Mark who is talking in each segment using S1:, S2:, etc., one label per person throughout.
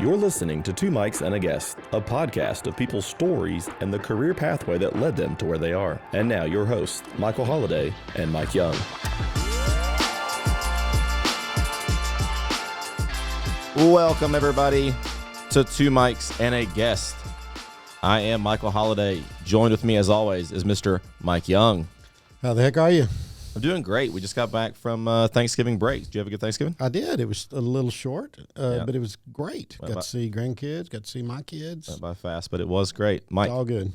S1: You're listening to Two Mics and a Guest, a podcast of people's stories and the career pathway that led them to where they are. And now your hosts, Michael Holliday and Mike Young.
S2: Welcome, everybody, to Two Mics and a Guest. I am Michael Holliday. Joined with me, as always, is Mr. Mike Young.
S3: How the heck are you?
S2: I'm doing great. We just got back from Thanksgiving break. Did you have a good Thanksgiving?
S3: I did. It was a little short, but it was great.
S2: Went
S3: Got to see grandkids, got to see my kids.
S2: Went by fast, but it was great. Mike,
S3: It's all good.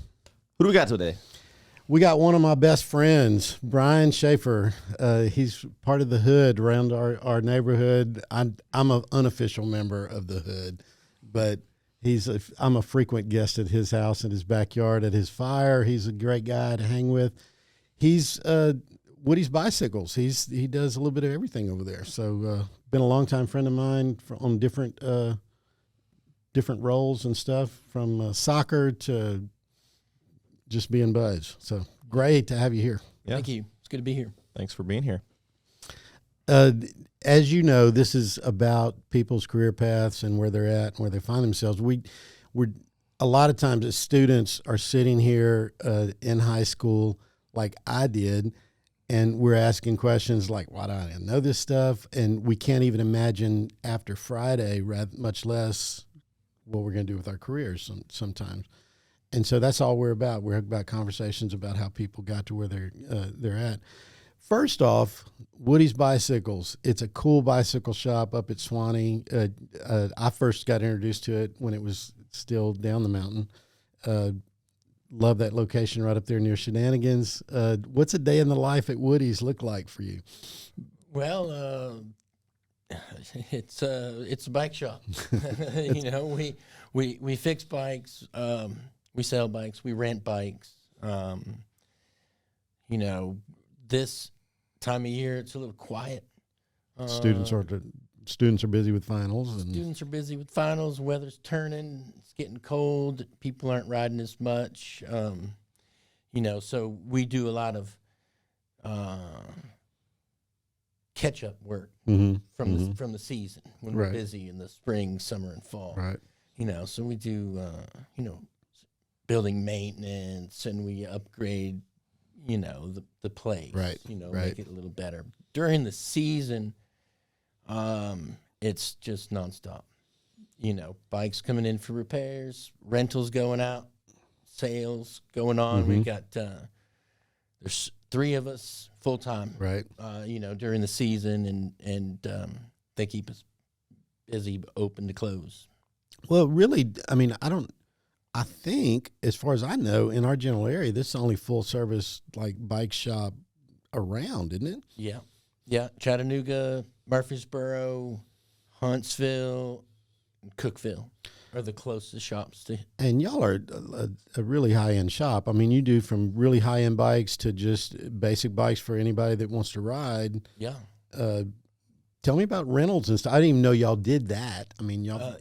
S2: who do we got today?
S3: We got one of my best friends, Brain Schaefer. He's part of the hood around our neighborhood. I'm an unofficial member of the hood, but I'm a frequent guest at his house, in his backyard, at his fire. He's a great guy to hang with. He's Woody's Bicycles. He does a little bit of everything over there. So been a longtime friend of mine on different roles and stuff, from soccer to just being buds. So great to have you here.
S2: Yeah.
S4: Thank you. It's good to be here.
S2: Thanks for being here.
S3: As you know, this is about people's career paths and where they're at and where they find themselves. We're a lot of times as students are sitting here in high school, like I did, and we're asking questions like, why do I know this stuff? And we can't even imagine after Friday, much less what we're going to do with our careers sometimes. And so that's all we're about. We're about conversations about how people got to where they're at. First off, Woody's Bicycles. It's a cool bicycle shop up at Swanee. I first got introduced to it when it was still down the mountain. Love that location right up there near Shenanigans. What's a day in the life at Woody's look like for you?
S4: Well, it's a bike shop. You know, we fix bikes, we sell bikes, we rent bikes. You know, this time of year it's a little quiet.
S3: Students are busy with finals.
S4: Students are busy with finals. Weather's turning. It's getting cold. People aren't riding as much. You know, so we do a lot of catch-up work from the season when we're busy in the spring, summer, and fall.
S3: Right.
S4: You know, so we do building maintenance, and we upgrade the place.
S3: Right.
S4: Make it a little better during the season. It's just nonstop. You know, bikes coming in for repairs, rentals going out, sales going on. We got there's 3 of us full time.
S3: Right.
S4: During the season, and they keep us busy, open to close.
S3: Well, really, I mean, I think, as far as I know, in our general area, this is the only full service like bike shop around, isn't it?
S4: Yeah. Yeah. Chattanooga, Murfreesboro, Huntsville, and Cookeville are the closest shops to.
S3: And y'all are a really high-end shop. I mean, you do from really high-end bikes to just basic bikes for anybody that wants to ride.
S4: Yeah.
S3: Tell me about rentals and stuff. I didn't even know y'all did that. I mean, y'all.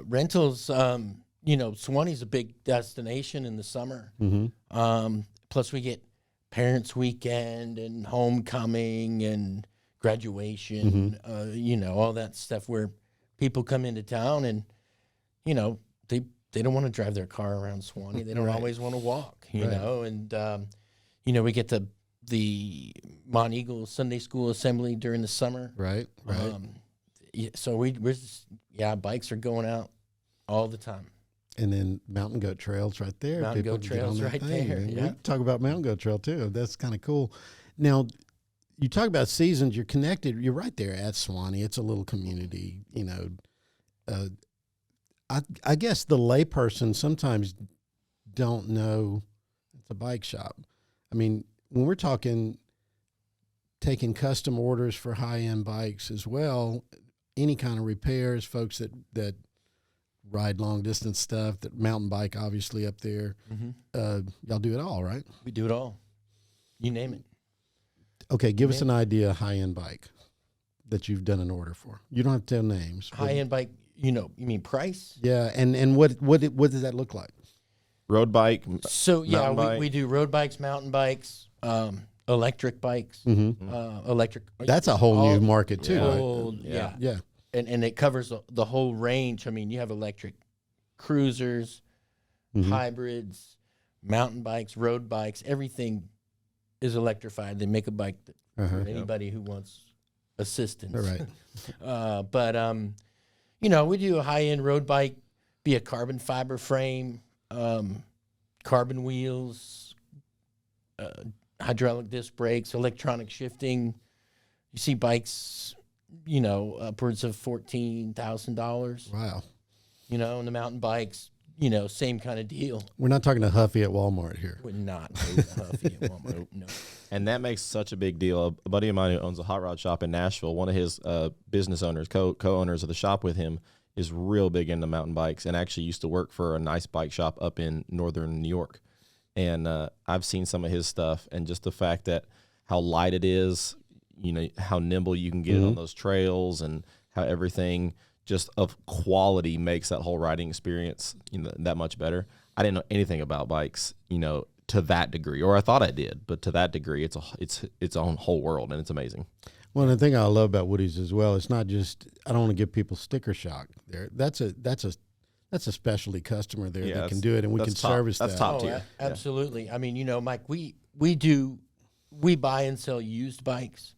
S4: Rentals. Swanee's a big destination in the summer. Plus, we get Parents' Weekend and homecoming and graduation. All that stuff where people come into town and, they don't want to drive their car around Swanee. They don't always want to walk, you know. And, we get the Mont Eagle Sunday School Assembly during the summer.
S3: Right.
S4: So we're just, bikes are going out all the time.
S3: And then Mountain Goat Trail's right there.
S4: Mountain Goat Trail's right there.
S3: We
S4: Yeah.
S3: can talk about Mountain Goat Trail too. That's kind of cool. Now, you talk about seasons. You're connected. You're right there at Swanee. It's a little community. I guess the layperson sometimes don't know it's a bike shop. I mean, when we're taking custom orders for high-end bikes as well, any kind of repairs, folks that ride long distance stuff, that mountain bike obviously up there. Y'all do it all, right?
S4: We do it all. You name it.
S3: Okay, give us an idea of high-end bike that you've done an order for. You don't have to tell names.
S4: High-end bike, you mean price?
S3: Yeah, and what does that look like?
S2: Road bike.
S4: So, we do road bikes, mountain bikes, electric bikes, electric.
S3: That's a whole new market too.
S4: Old,
S3: right? Yeah.
S4: and it covers the whole range. I mean, you have electric cruisers, hybrids, mountain bikes, road bikes, everything is electrified. They make a bike for anybody who wants assistance.
S3: All right.
S4: But you know, we do a high-end road bike, be a carbon fiber frame, carbon wheels, hydraulic disc brakes, electronic shifting. You see bikes, you know, upwards of $14,000.
S3: Wow.
S4: You know, and the mountain bikes, you know, same kind of deal.
S3: We're not talking to Huffy at Walmart here.
S4: Would not go to Huffy at Walmart. No.
S2: And that makes such a big deal. A buddy of mine who owns a hot rod shop in Nashville, one of his business owners, co-owners of the shop with him, is real big into mountain bikes and actually used to work for a nice bike shop up in northern New York. And I've seen some of his stuff, and just the fact that how light it is, you know, how nimble you can get on those trails, and how everything just of quality makes that whole riding experience, you know, that much better. I didn't know anything about bikes, you know, to that degree, or I thought I did, but to that degree, it's its own whole world, and it's amazing.
S3: Well, the thing I love about Woody's as well, it's not just, I don't want to give people sticker shock there. That's a specialty customer there that can do it, and we can service that.
S2: That's top tier.
S4: Absolutely. Yeah. I mean, you know, Mike, we buy and sell used bikes.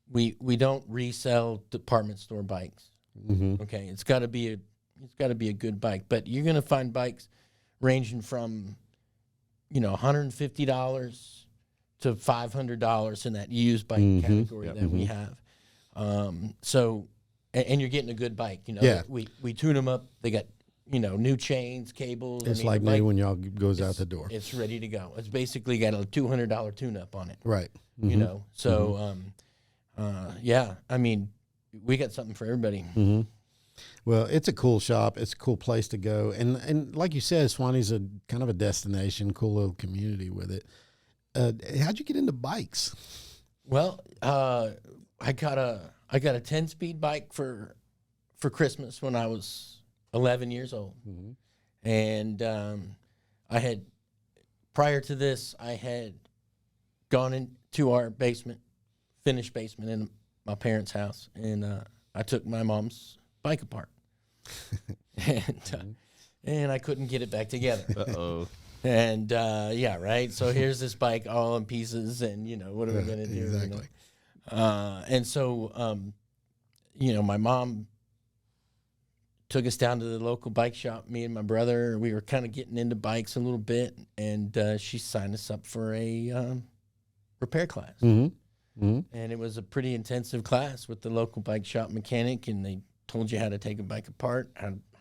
S4: We don't resell department store bikes. Okay, it's got to be a good bike, but you're going to find bikes ranging from, you know, $150 to $500 in that used bike category that we have. So, and you're getting a good bike. You know, we tune them up. They got, you know, new chains, cables.
S3: It's like new when y'all goes out the door.
S4: It's ready to go. It's basically got a $200 tune-up on it.
S3: Right.
S4: You know, so yeah. I mean, we got something for everybody.
S3: Well, it's a cool shop. It's a cool place to go, and like you said, Swanee's a kind of a destination, cool little community with it. How'd you get into bikes?
S4: Well, I got a 10-speed bike for Christmas when I was 11 years old, and I had, prior to this, I had gone into our basement, finished basement in my parents' house, and I took my mom's bike apart, and I couldn't get it back together. Uh-oh. And yeah, right. So here's this bike all in pieces, and you know, what are we gonna do?
S3: Exactly.
S4: You know? And so, you know, my mom took us down to the local bike shop. Me and my brother, we were kind of getting into bikes a little bit, and she signed us up for a repair class. And it was a pretty intensive class with the local bike shop mechanic, and they told you how to take a bike apart,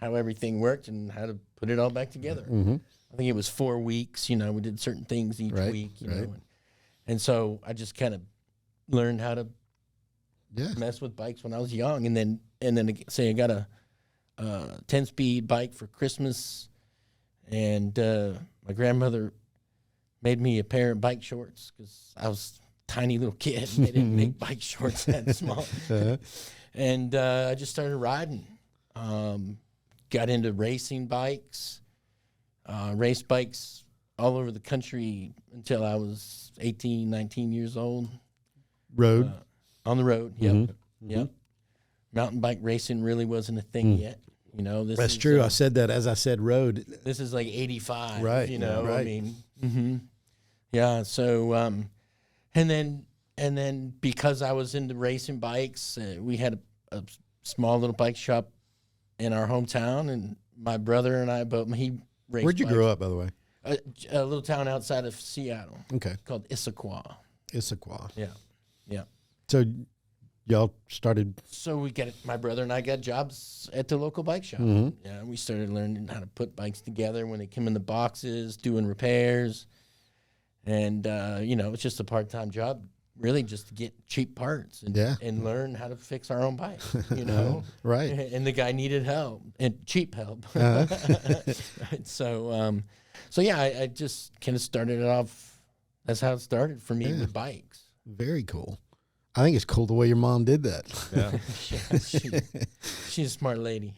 S4: how everything worked, and how to put it all back together. I think it was 4 weeks. You know, we did certain things each week. You know, and so I just kind of learned how to mess with bikes when I was young, and then say I got a 10-speed bike for Christmas, and my grandmother made me a pair of bike shorts because I was a tiny little kid. And they didn't make bike shorts that small. And I just started riding. Got into racing bikes, raced bikes all over the country until I was 18, 19 years old.
S3: Road?
S4: On the road, yep. Mountain bike racing really wasn't a thing yet. You know,
S3: That's true. I said that as I said road.
S4: This is like 85,
S3: right?
S4: You know,
S3: right.
S4: I mean, yeah. So, and then because I was into racing bikes, we had a small little bike shop in our hometown, and my brother and I he raced.
S3: Where'd you grow up, by the way?
S4: A little town outside of Seattle.
S3: Okay.
S4: Called Issaquah.
S3: Yeah.
S4: Yeah.
S3: So y'all started.
S4: So my brother and I got jobs at the local bike shop. Yeah, we started learning how to put bikes together when they come in the boxes, doing repairs, and you know, it's just a part-time job, really, just to get cheap parts and learn how to fix our own bike. You know,
S3: right?
S4: And the guy needed help and cheap help. So yeah, I just kind of started it off. That's how it started for me with bikes.
S3: Very cool. I think it's cool the way your mom did that.
S4: Yeah, she's a smart lady.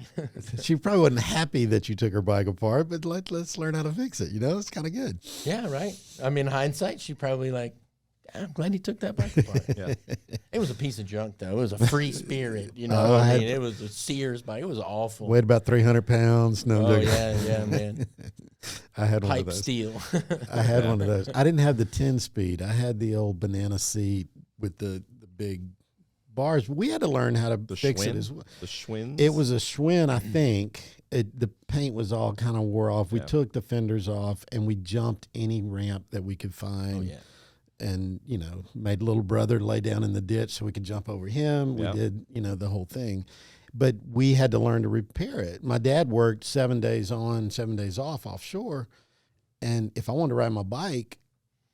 S3: She probably wasn't happy that you took her bike apart, but let's learn how to fix it. You know, it's kind of good.
S4: Yeah, right. I mean, in hindsight, she probably like, I'm glad he took that bike apart.
S2: Yeah.
S4: It was a piece of junk, though. It was a free spirit, you know.
S3: Oh,
S4: I mean, it was a Sears bike. It was awful.
S3: Weighed about 300 pounds. No, I'm
S4: Oh,
S3: joking.
S4: yeah, man.
S3: I had one of
S4: Pipe
S3: those.
S4: steel.
S3: I had one of those. I didn't have the 10-speed. I had the old banana seat with the big bars. We had to learn how to fix it as well.
S2: The Schwinn?
S3: It was a Schwinn, I think. The paint was all kind of wore off. We took the fenders off, and we jumped any ramp that we could find.
S4: Oh, yeah.
S3: And, you know, made little brother lay down in the ditch so we could jump over him.
S2: Yeah.
S3: We did, you know, the whole thing. But we had to learn to repair it. My dad worked 7 days on, 7 days off offshore. And if I wanted to ride my bike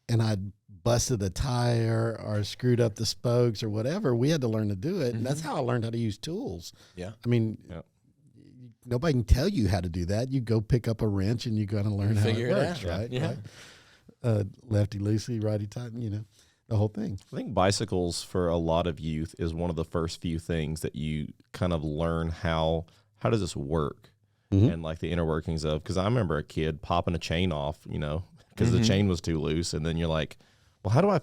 S3: and I'd busted a tire or screwed up the spokes or whatever, we had to learn to do it. And that's how I learned how to use tools.
S4: Yeah.
S3: I mean,
S2: Yeah.
S3: nobody can tell you how to do that. You go pick up a wrench and you got to learn how
S4: Figure
S3: it
S4: it
S3: works,
S4: out.
S3: right?
S4: Yeah.
S3: Right? Lefty loosey, righty tighty, you know, the whole thing.
S2: I think bicycles for a lot of youth is one of the first few things that you kind of learn how does this work, and like the inner workings of. Because I remember a kid popping a chain off, you know, because the chain was too loose, and then you're like, well, how do I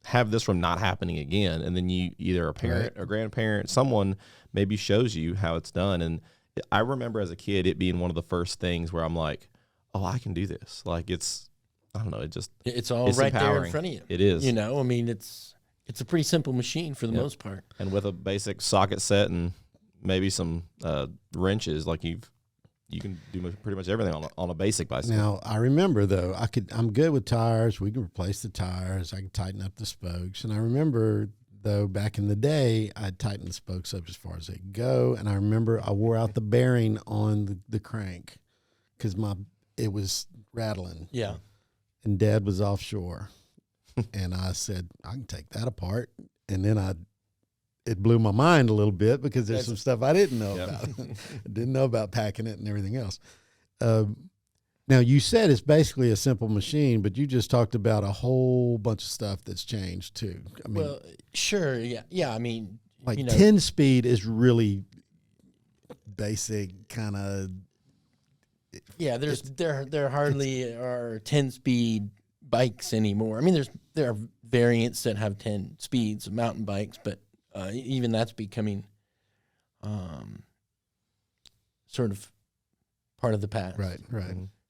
S2: have this from not happening again? And then you either a parent or grandparent, someone maybe shows you how it's done. And I remember as a kid it being one of the first things where I'm like, oh, I can do this. Like I don't know.
S4: It's all
S2: it's
S4: right there in
S2: empowering.
S4: front of you.
S2: It is.
S4: You know, I mean, it's a pretty simple machine for the most part.
S2: And with a basic socket set and maybe some wrenches, like you can do pretty much everything on a basic bicycle.
S3: Now I remember though, I'm good with tires. We can replace the tires. I can tighten up the spokes. And I remember though back in the day, I'd tighten the spokes up as far as they could go. And I remember I wore out the bearing on the crank because it was rattling.
S4: Yeah.
S3: And Dad was offshore, and I said I can take that apart. And then it blew my mind a little bit because there's some stuff I didn't know about. I didn't know about packing it and everything else. Now you said it's basically a simple machine, but you just talked about a whole bunch of stuff that's changed too. I mean,
S4: Well, sure. Yeah. I mean,
S3: like
S4: you know,
S3: 10-speed is really basic kind of.
S4: yeah. There hardly are 10-speed bikes anymore. I mean, there are variants that have 10 speeds of mountain bikes, but even that's becoming sort of part of the past.
S3: Right.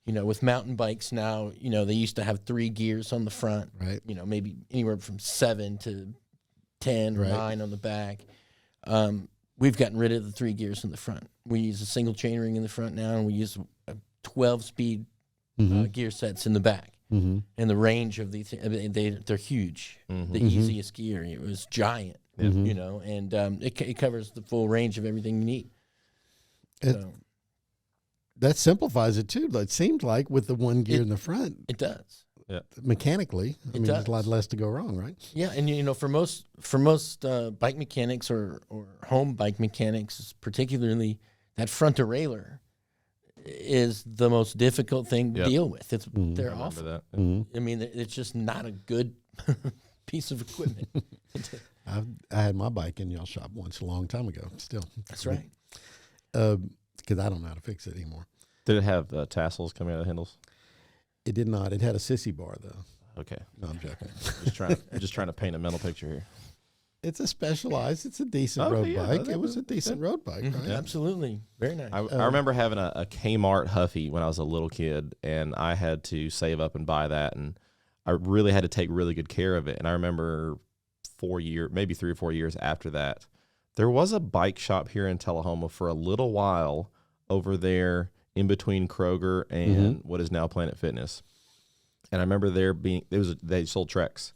S4: You know, with mountain bikes now, you know, they used to have 3 gears on the front.
S3: Right.
S4: You know, maybe anywhere from 7 to 10 or 9 on the back. We've gotten rid of the 3 gears in the front. We use a single chainring in the front now, and we use 12-speed gear sets in the back.
S3: Mm-hmm.
S4: And the range of these, they're huge. The easiest gear, it was giant, you know, and it covers the full range of everything you need.
S3: That simplifies it too. It seemed like with the 1 gear in the front,
S4: It does.
S3: mechanically, I mean,
S4: does.
S3: there's a lot less to go wrong, right?
S4: Yeah, and you know, for most bike mechanics or home bike mechanics, particularly that front derailleur is the most difficult thing to deal with. They're awful.
S2: That.
S4: I mean, it's just not a good piece of equipment.
S3: I had my bike in y'all shop once a long time ago. Still,
S4: That's right.
S3: Because I don't know how to fix it anymore.
S2: Did it have tassels coming out of the handles?
S3: It did not. It had a sissy bar though.
S2: Okay.
S3: No, I'm joking.
S2: just trying to paint a mental picture here.
S3: It's a specialized. It's a decent road bike. It was a decent road bike, right?
S4: Absolutely. Very nice.
S2: I remember having a Kmart Huffy when I was a little kid, and I had to save up and buy that, and I really had to take really good care of it. And I remember maybe 3 or 4 years after that, there was a bike shop here in Tullahoma for a little while over there in between Kroger and what is now Planet Fitness. And I remember they sold Treks.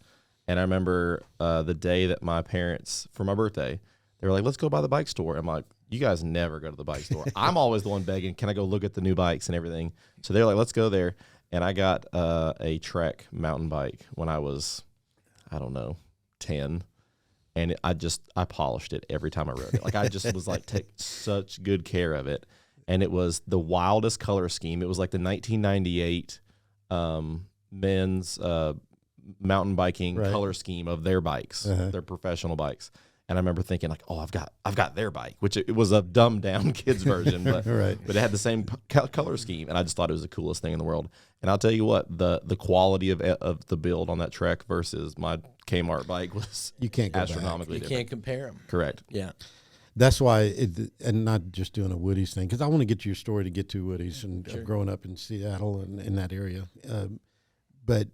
S2: And I remember the day that my parents, for my birthday, they were like, let's go by the bike store. I'm like, you guys never go to the bike store. I'm always the one begging, can I go look at the new bikes and everything? So they're like, let's go there. And I got a Trek mountain bike when I was, 10. And I polished it every time I rode it. Like I just was like, take such good care of it. And it was the wildest color scheme. It was like the 1998 men's mountain biking color scheme of their bikes, their professional bikes. And I remember thinking like, oh, I've got their bike, which it was a dumbed down kids version, but
S3: Right.
S2: but it had the same color scheme, and I just thought it was the coolest thing in the world. And I'll tell you what, the quality of the build on that Trek versus my Kmart bike was
S3: You can't go back.
S2: astronomically
S4: You
S2: different.
S4: can't compare them.
S2: Correct.
S4: Yeah.
S3: That's why, and not just doing a Woody's thing, because I want to get to your story to get to Woody's and growing up in Seattle and in that area. But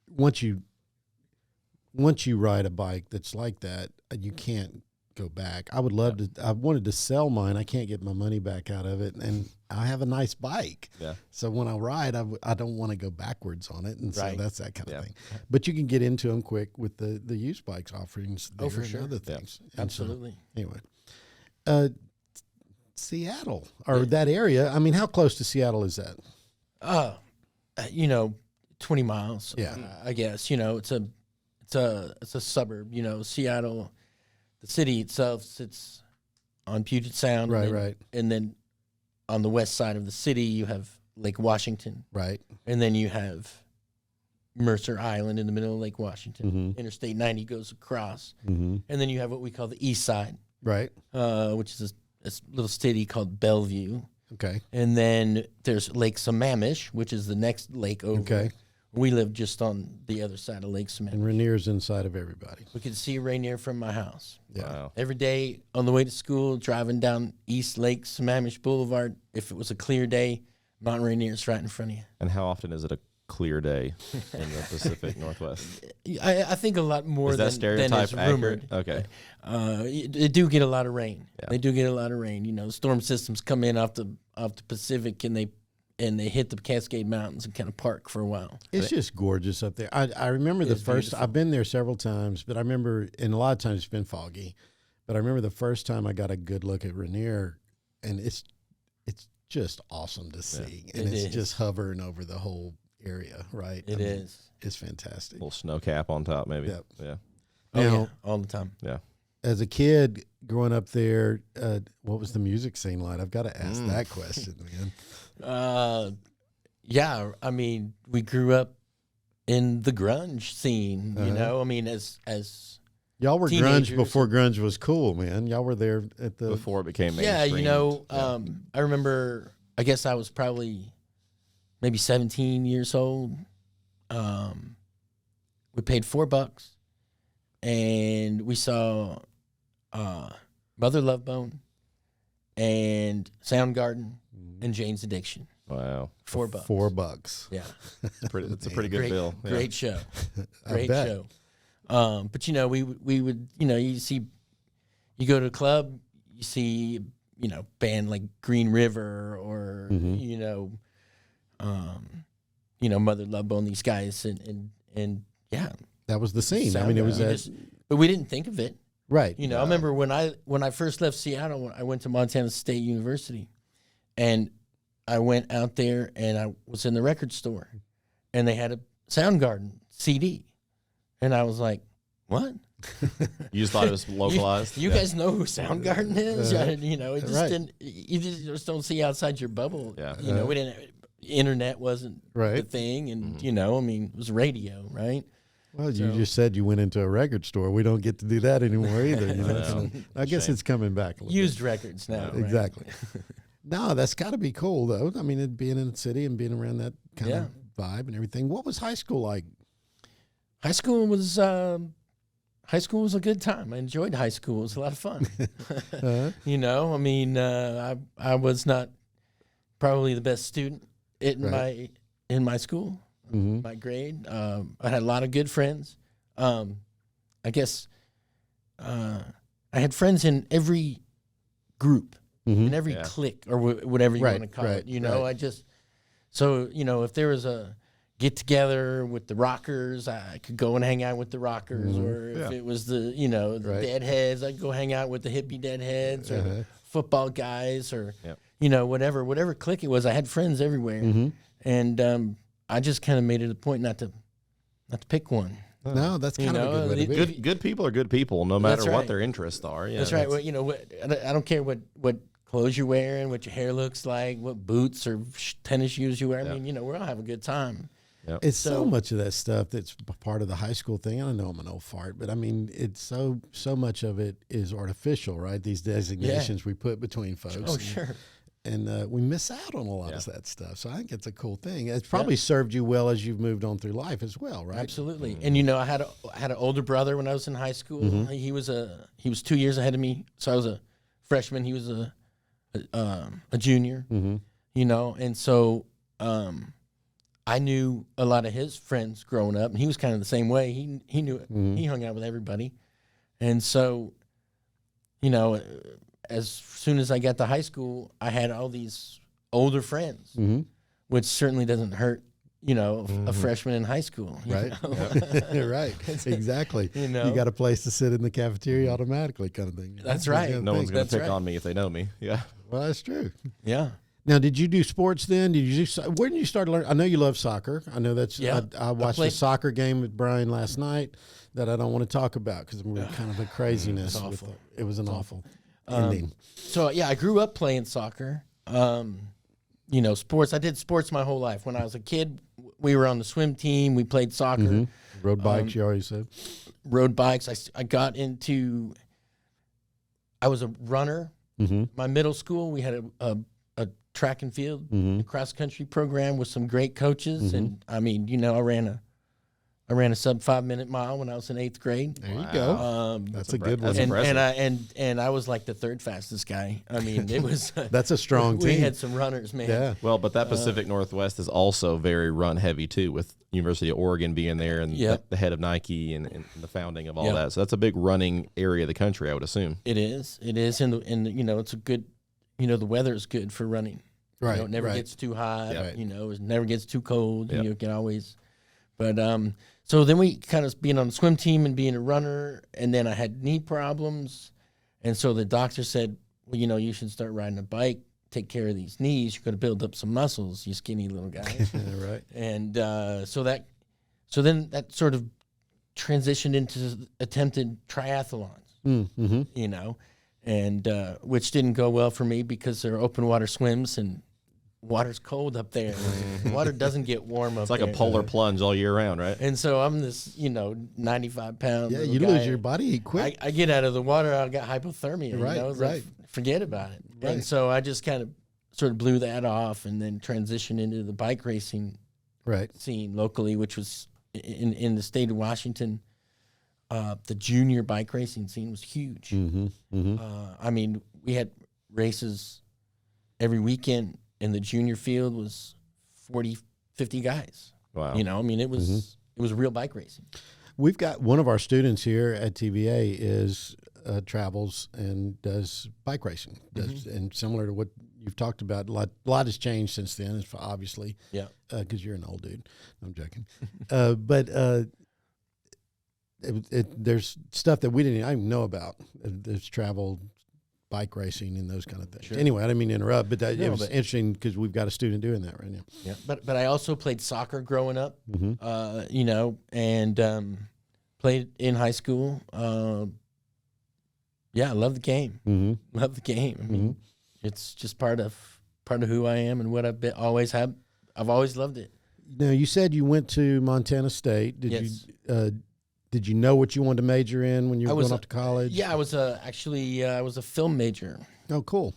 S3: once you ride a bike that's like that, you can't go back. I would love to. I wanted to sell mine. I can't get my money back out of it, and I have a nice bike.
S2: Yeah.
S3: So when I ride, I don't want to go backwards on it, and so
S4: Right.
S3: that's that kind of
S2: Yeah.
S3: thing. But you can get into them quick with the used bikes offerings.
S4: Oh, for
S3: there and
S4: sure.
S3: other things. And so,
S4: Absolutely.
S3: anyway, Seattle or that area. I mean, how close to Seattle is that?
S4: 20 miles.
S3: Yeah.
S4: I guess, it's a suburb, Seattle, the city itself sits on Puget Sound.
S3: Right,
S4: and then,
S3: right.
S4: And then on the west side of the city, you have Lake Washington.
S3: Right.
S4: And then you have Mercer Island in the middle of Lake Washington.
S3: Mm-hmm.
S4: Interstate 90 goes across.
S3: Mm-hmm.
S4: And then you have what we call the east side,
S3: Right.
S4: which is a little city called Bellevue.
S3: Okay.
S4: And then there's Lake Sammamish, which is the next lake over.
S3: Okay.
S4: We live just on the other side of Lake Sammamish.
S3: And Rainier's inside of everybody.
S4: We could see Rainier from my house.
S3: Yeah.
S2: Wow.
S4: Every day on the way to school, driving down East Lake Sammamish Boulevard, if it was a clear day, Mount Rainier's right in front of you.
S2: And how often is it a clear day in the Pacific Northwest?
S4: I think a lot more
S2: Is that
S4: than
S2: stereotype
S4: is rumored.
S2: accurate? Okay.
S4: They do get a lot of rain.
S2: Yeah.
S4: They do get a lot of rain. Storm systems come in off the Pacific and they hit the Cascade Mountains and kind of park for a while.
S3: It's just gorgeous up there. I remember the
S4: It's
S3: first.
S4: beautiful.
S3: I've been there several times, but I remember, and a lot of times it's been foggy. But I remember the first time I got a good look at Rainier, and it's just awesome to see, and
S4: It
S3: it's
S4: is.
S3: just hovering over the whole area, right?
S4: It is.
S3: It's fantastic.
S2: Little snow cap on top, maybe.
S3: Yep.
S2: Yeah.
S4: Oh,
S3: Now,
S4: yeah, all the time.
S2: Yeah.
S3: as a kid growing up there, what was the music scene like? I've got to ask that question, man.
S4: Yeah, I mean, we grew up in the grunge scene, as
S3: Y'all were
S4: teenagers.
S3: grunge before grunge was cool, man. Y'all were there at the
S2: Before it became
S4: yeah,
S2: mainstream.
S4: I remember, I guess I was probably maybe 17 years old. We paid $4 and we saw Mother Love Bone and Soundgarden and Jane's Addiction.
S2: Wow.
S4: $4.
S3: $4.
S4: Yeah.
S2: It's a pretty good
S4: Great,
S2: bill. Yeah.
S4: great show. Great
S3: bet.
S4: show. But we would, you go to a club, you see, band like Green River or, Mother Love Bone, these guys. And yeah.
S3: That was the scene. I mean, it was that.
S4: But we didn't think of it.
S3: Right.
S4: I remember when I first left Seattle, I went to Montana State University, and I went out there and I was in the record store, and they had a Soundgarden CD, and I was like, "What?
S2: You just thought it was localized?
S4: You guys know who Soundgarden is? It just
S3: right.
S4: didn't. You just don't see outside your bubble.
S2: Yeah.
S4: We didn't. Internet wasn't
S3: Right.
S4: the thing, and it was radio, right?
S3: Well, you
S4: So-
S3: just said you went into a record store. We don't get to do that anymore either.
S2: Well,
S3: So I guess
S2: shame.
S3: it's coming back a little
S4: Used records now,
S3: bit.
S4: right?
S3: Exactly. No, that's got to be cool, though. I mean, it being in the city and being around that kind
S4: Yeah.
S3: of vibe and everything. What was high school like?
S4: High school was a good time. I enjoyed high school. It was a lot of fun. I was not probably the best student in my school, my grade. I had a lot of good friends. I guess I had friends in every group, in every
S2: Yeah.
S4: clique, or whatever you
S3: Right,
S4: want to call
S3: right,
S4: it.
S3: right.
S4: If there was a get together with the rockers, I could go and hang out with the rockers, or if it was the
S3: Right.
S4: deadheads, I'd go hang out with the hippie deadheads, or the football guys, or
S2: Yep.
S4: whatever clique it was. I had friends everywhere, and I just kind of made it a point not to pick one.
S3: No, that's kind of a good way to be.
S2: Good people are good people, no matter
S4: That's
S2: what
S4: right.
S2: their interests are. Yeah,
S4: That's right. Well, I don't care what clothes you're wearing, what your hair looks like, what boots or tennis shoes you wear. I mean, we all have a good time.
S2: Yep.
S3: It's so much of that stuff that's part of the high school thing. I know I'm an old fart, but I mean, it's so much of it is artificial, right? These designations we put between folks.
S4: Oh, sure.
S3: And we miss out on a lot of that stuff. So I think it's a cool thing. It's probably served you well as you've moved on through life as well, right?
S4: Absolutely. And I had an older brother when I was in high school. He was 2 years ahead of me, so I was a freshman. He was a junior. And so I knew a lot of his friends growing up, and he was kind of the same way. He knew it. He hung out with everybody, and so as soon as I got to high school, I had all these older friends, which certainly doesn't hurt, a freshman in high school.
S3: Right. Right. Exactly. You got a place to sit in the cafeteria automatically kind of thing.
S4: That's right.
S2: No one's going to pick on me if they know me. Yeah.
S3: Well, that's true.
S4: Yeah.
S3: Now, did you do sports then? Where did you start learning? I know you love soccer. I know that's.
S4: Yeah.
S3: I watched a soccer game with Brian last night that I don't want to talk about because we're kind of a craziness.
S4: It's awful.
S3: It was an awful ending.
S4: So yeah, I grew up playing soccer. Sports. I did sports my whole life. When I was a kid, we were on the swim team. We played soccer.
S3: Road bikes, you always said.
S4: Road bikes. I got into. I was a runner. My middle school, we had a track and field, a cross country program with some great coaches, and I mean, I ran a sub 5 minute mile when I was in 8th grade.
S3: There you go. That's a good one.
S4: And I was like the third fastest guy. I mean, it was
S3: that's a strong team.
S4: We had some runners, man.
S3: Yeah.
S2: Well, but that Pacific Northwest is also very run heavy too, with University of Oregon being there and the head of Nike and the founding of all that. So that's a big running area of the country, I would assume.
S4: It is, and it's a good. The weather is good for running.
S3: Right.
S4: It never gets too hot.
S3: Right.
S4: It never gets too cold. Yep. You can always. But so then we kind of being on the swim team and being a runner, and then I had knee problems, and so the doctor said, well, you should start riding a bike, take care of these knees. You're going to build up some muscles, you skinny little guy.
S3: Right.
S4: And so then that sort of transitioned into attempted triathlons. And which didn't go well for me because they're open water swims and water's cold up there. Water doesn't get warm up there.
S2: It's like a polar plunge all year round, right?
S4: And so I'm this, 95-pound
S3: you
S4: guy.
S3: lose your body heat quick.
S4: I get out of the water, I got hypothermia.
S3: Right,
S4: It's
S3: right.
S4: like, forget about it.
S3: Right.
S4: And so I just kind of sort of blew that off and then transitioned into the bike racing scene locally, which was in the state of Washington. The junior bike racing scene was huge. I mean, we had races every weekend, and the junior field was 40, 50 guys.
S2: Wow.
S4: It was real bike racing.
S3: We've got one of our students here at TVA is travels and does bike racing, and similar to what you've talked about, a lot has changed since then, obviously.
S4: Yeah.
S3: Because you're an old dude. I'm joking. But there's stuff that we didn't even know about. There's travel, bike racing, and those kind of things. Sure. Anyway, I didn't mean to interrupt, but it was interesting because we've got a student doing that right now.
S4: Yeah, but I also played soccer growing up, and played in high school. I love the game. Love the game. I mean, it's just part of who I am and what I've always have. I've always loved it.
S3: Now, you said you went to Montana State. Did you know what you wanted to major in when you were going off to college?
S4: Yeah, I was I was a film major.
S3: Oh, cool.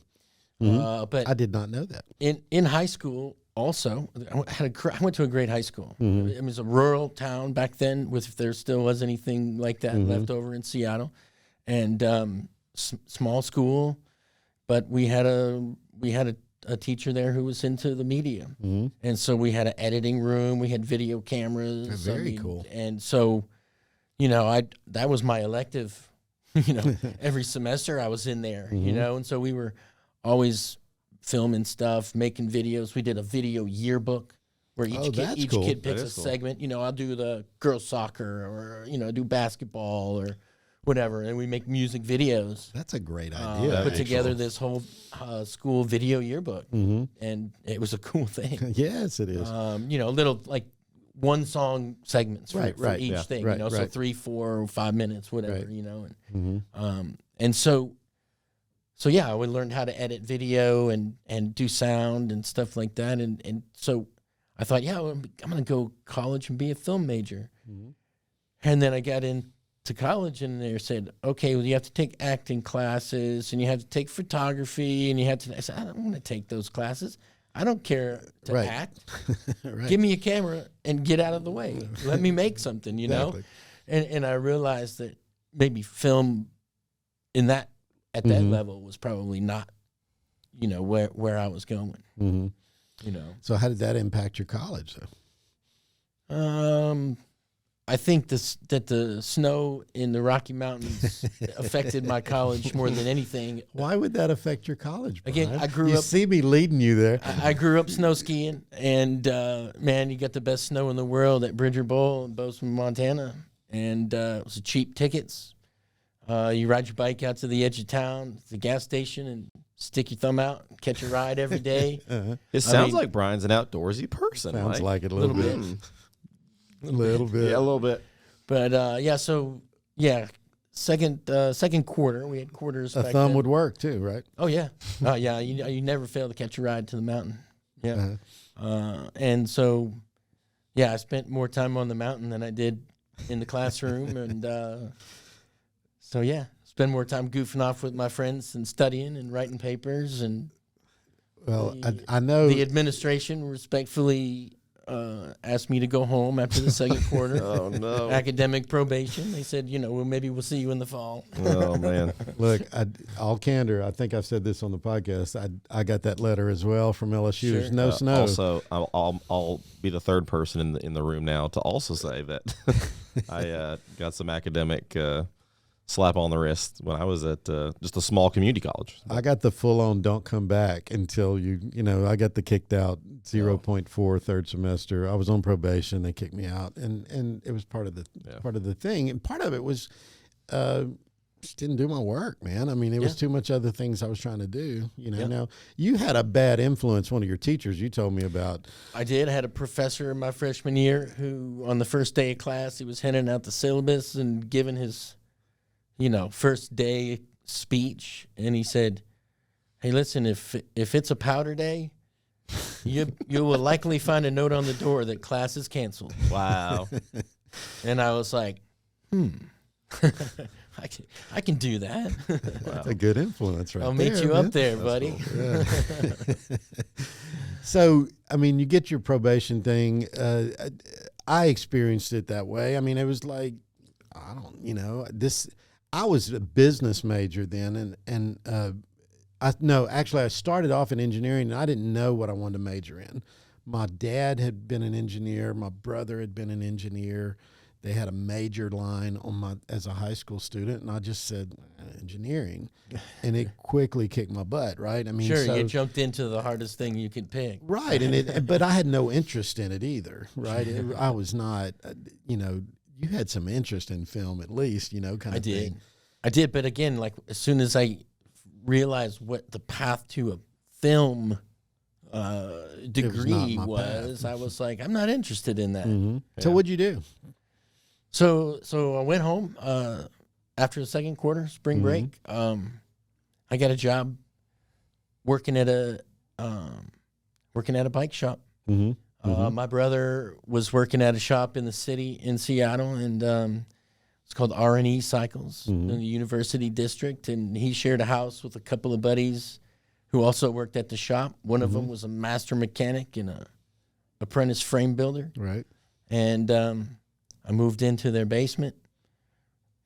S4: But
S3: I did not know that.
S4: In high school, also, I went to a great high school. It was a rural town back then, if there still was anything like that left over in Seattle, and small school. But we had a teacher there who was into the media, and so we had an editing room. We had video cameras.
S3: Very cool.
S4: And so. That was my elective, every semester I was in there, and so we were always filming stuff, making videos. We did a video yearbook where each kid picks a segment. I'll do the girls soccer or, do basketball or whatever. And we make music videos.
S3: That's a great idea.
S4: Put together this whole school video yearbook. And it was a cool thing.
S3: Yes, it is.
S4: Little like, one song segments for each thing, so 3, 4, or 5 minutes, whatever, and so I would learn how to edit video and do sound and stuff like that, and so I thought, yeah, well, I'm going to go college and be a film major. And then I got into college, and they said, okay, well, you have to take acting classes, and you have to take photography, and you have to. I said, I don't want to take those classes. I don't care to act.
S3: Right.
S4: Give me a camera and get out of the way. Let me make something, you know? And I realized that maybe film at that level was probably not, you know, where I was going. You know.
S3: So how did that impact your college, though?
S4: I think that the snow in the Rocky Mountains affected my college more than anything.
S3: Why would that affect your college, Brian?
S4: Again, I grew
S3: you
S4: up.
S3: See me leading you there.
S4: I grew up snow skiing, and man, you got the best snow in the world at Bridger Bowl in Bozeman, Montana, and it was cheap tickets. You ride your bike out to the edge of town, the gas station, and stick your thumb out, and catch a ride every day.
S2: It sounds like Brian's an outdoorsy person.
S3: Sounds like it a
S4: little
S3: little bit. A little bit.
S2: Yeah, a little bit.
S4: But second quarter, we had quarters.
S3: A
S4: back
S3: thumb
S4: then.
S3: would work too, right?
S4: Oh yeah, yeah. You never fail to catch a ride to the mountain. Yeah, and so I spent more time on the mountain than I did in the classroom, and spend more time goofing off with my friends and studying and writing papers. And
S3: Well, I know
S4: the administration respectfully asked me to go home after the second quarter.
S2: Oh, no.
S4: Academic probation. They said, maybe we'll see you in the fall.
S2: Oh, man.
S3: Look, all candor, I think I've said this on the podcast. I got that letter as well from LSU. There's no snow.
S2: Also, I'll be the third person in the room now to also say that I got some academic slap on the wrist when I was at just a small community college.
S3: I got the full-on don't come back until I got the kicked out 0.4 third semester. I was on probation. They kicked me out, and it was part of the thing. And part of it was just didn't do my work, man. I mean, it was too much other things I was trying to do. Now you had a bad influence. One of your teachers you told me about.
S4: I did. I had a professor in my freshman year who, on the first day of class, he was handing out the syllabus and giving his first day speech, and he said, "Hey, listen, if it's a powder day, you will likely find a note on the door that class is canceled."
S2: Wow.
S4: And I was like, I can do that.
S2: Wow.
S3: That's a good influence, right?
S4: I'll meet you
S3: man.
S4: up there, buddy.
S3: Cool. Yeah. So, I mean, you get your probation thing. I experienced it that way. I mean, it was like, I was a business major then, and I started off in engineering, and I didn't know what I wanted to major in. My dad had been an engineer. My brother had been an engineer. They had a major line as a high school student, and I just said engineering, and it quickly kicked my butt. Right? I mean,
S4: sure, you jumped into the hardest thing you could pick.
S3: Right, but I had no interest in it either. Right? I was not, You had some interest in film, at least, kind of thing.
S4: I did, but again, like as soon as I realized what the path to a film degree was, I was like, I'm not interested in that.
S3: Mm-hmm. Yeah. So what'd you do?
S4: So I went home after the second quarter, spring break. I got a job working at a bike shop. Mm-hmm. My brother was working at a shop in the city in Seattle, and it's called R&E Cycles in the University District, and he shared a house with a couple of buddies who also worked at the shop. One of them was a master mechanic and a apprentice frame builder.
S3: Right.
S4: And I moved into their basement,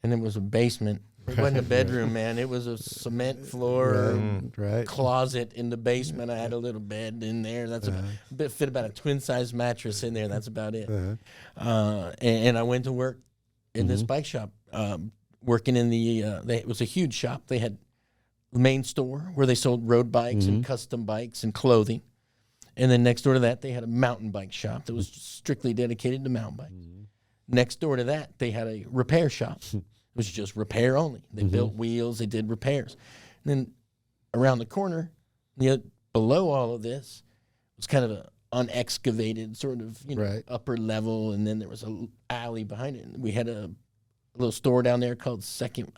S4: and it was a basement. It wasn't a bedroom, man. It was a cement floor closet in the basement. I had a little bed in there. That's fit about a twin-size mattress in there. That's about it. And I went to work in this bike shop, working in it was a huge shop. They had the main store where they sold road bikes and custom bikes and clothing. And then next door to that, they had a mountain bike shop that was strictly dedicated to mountain bikes. Next door to that, they had a repair shop. It was just repair only. They built wheels. They did repairs. And then around the corner, below all of this, was kind of an unexcavated sort of upper level, and then there was an alley behind it. And we had a little store down there called Second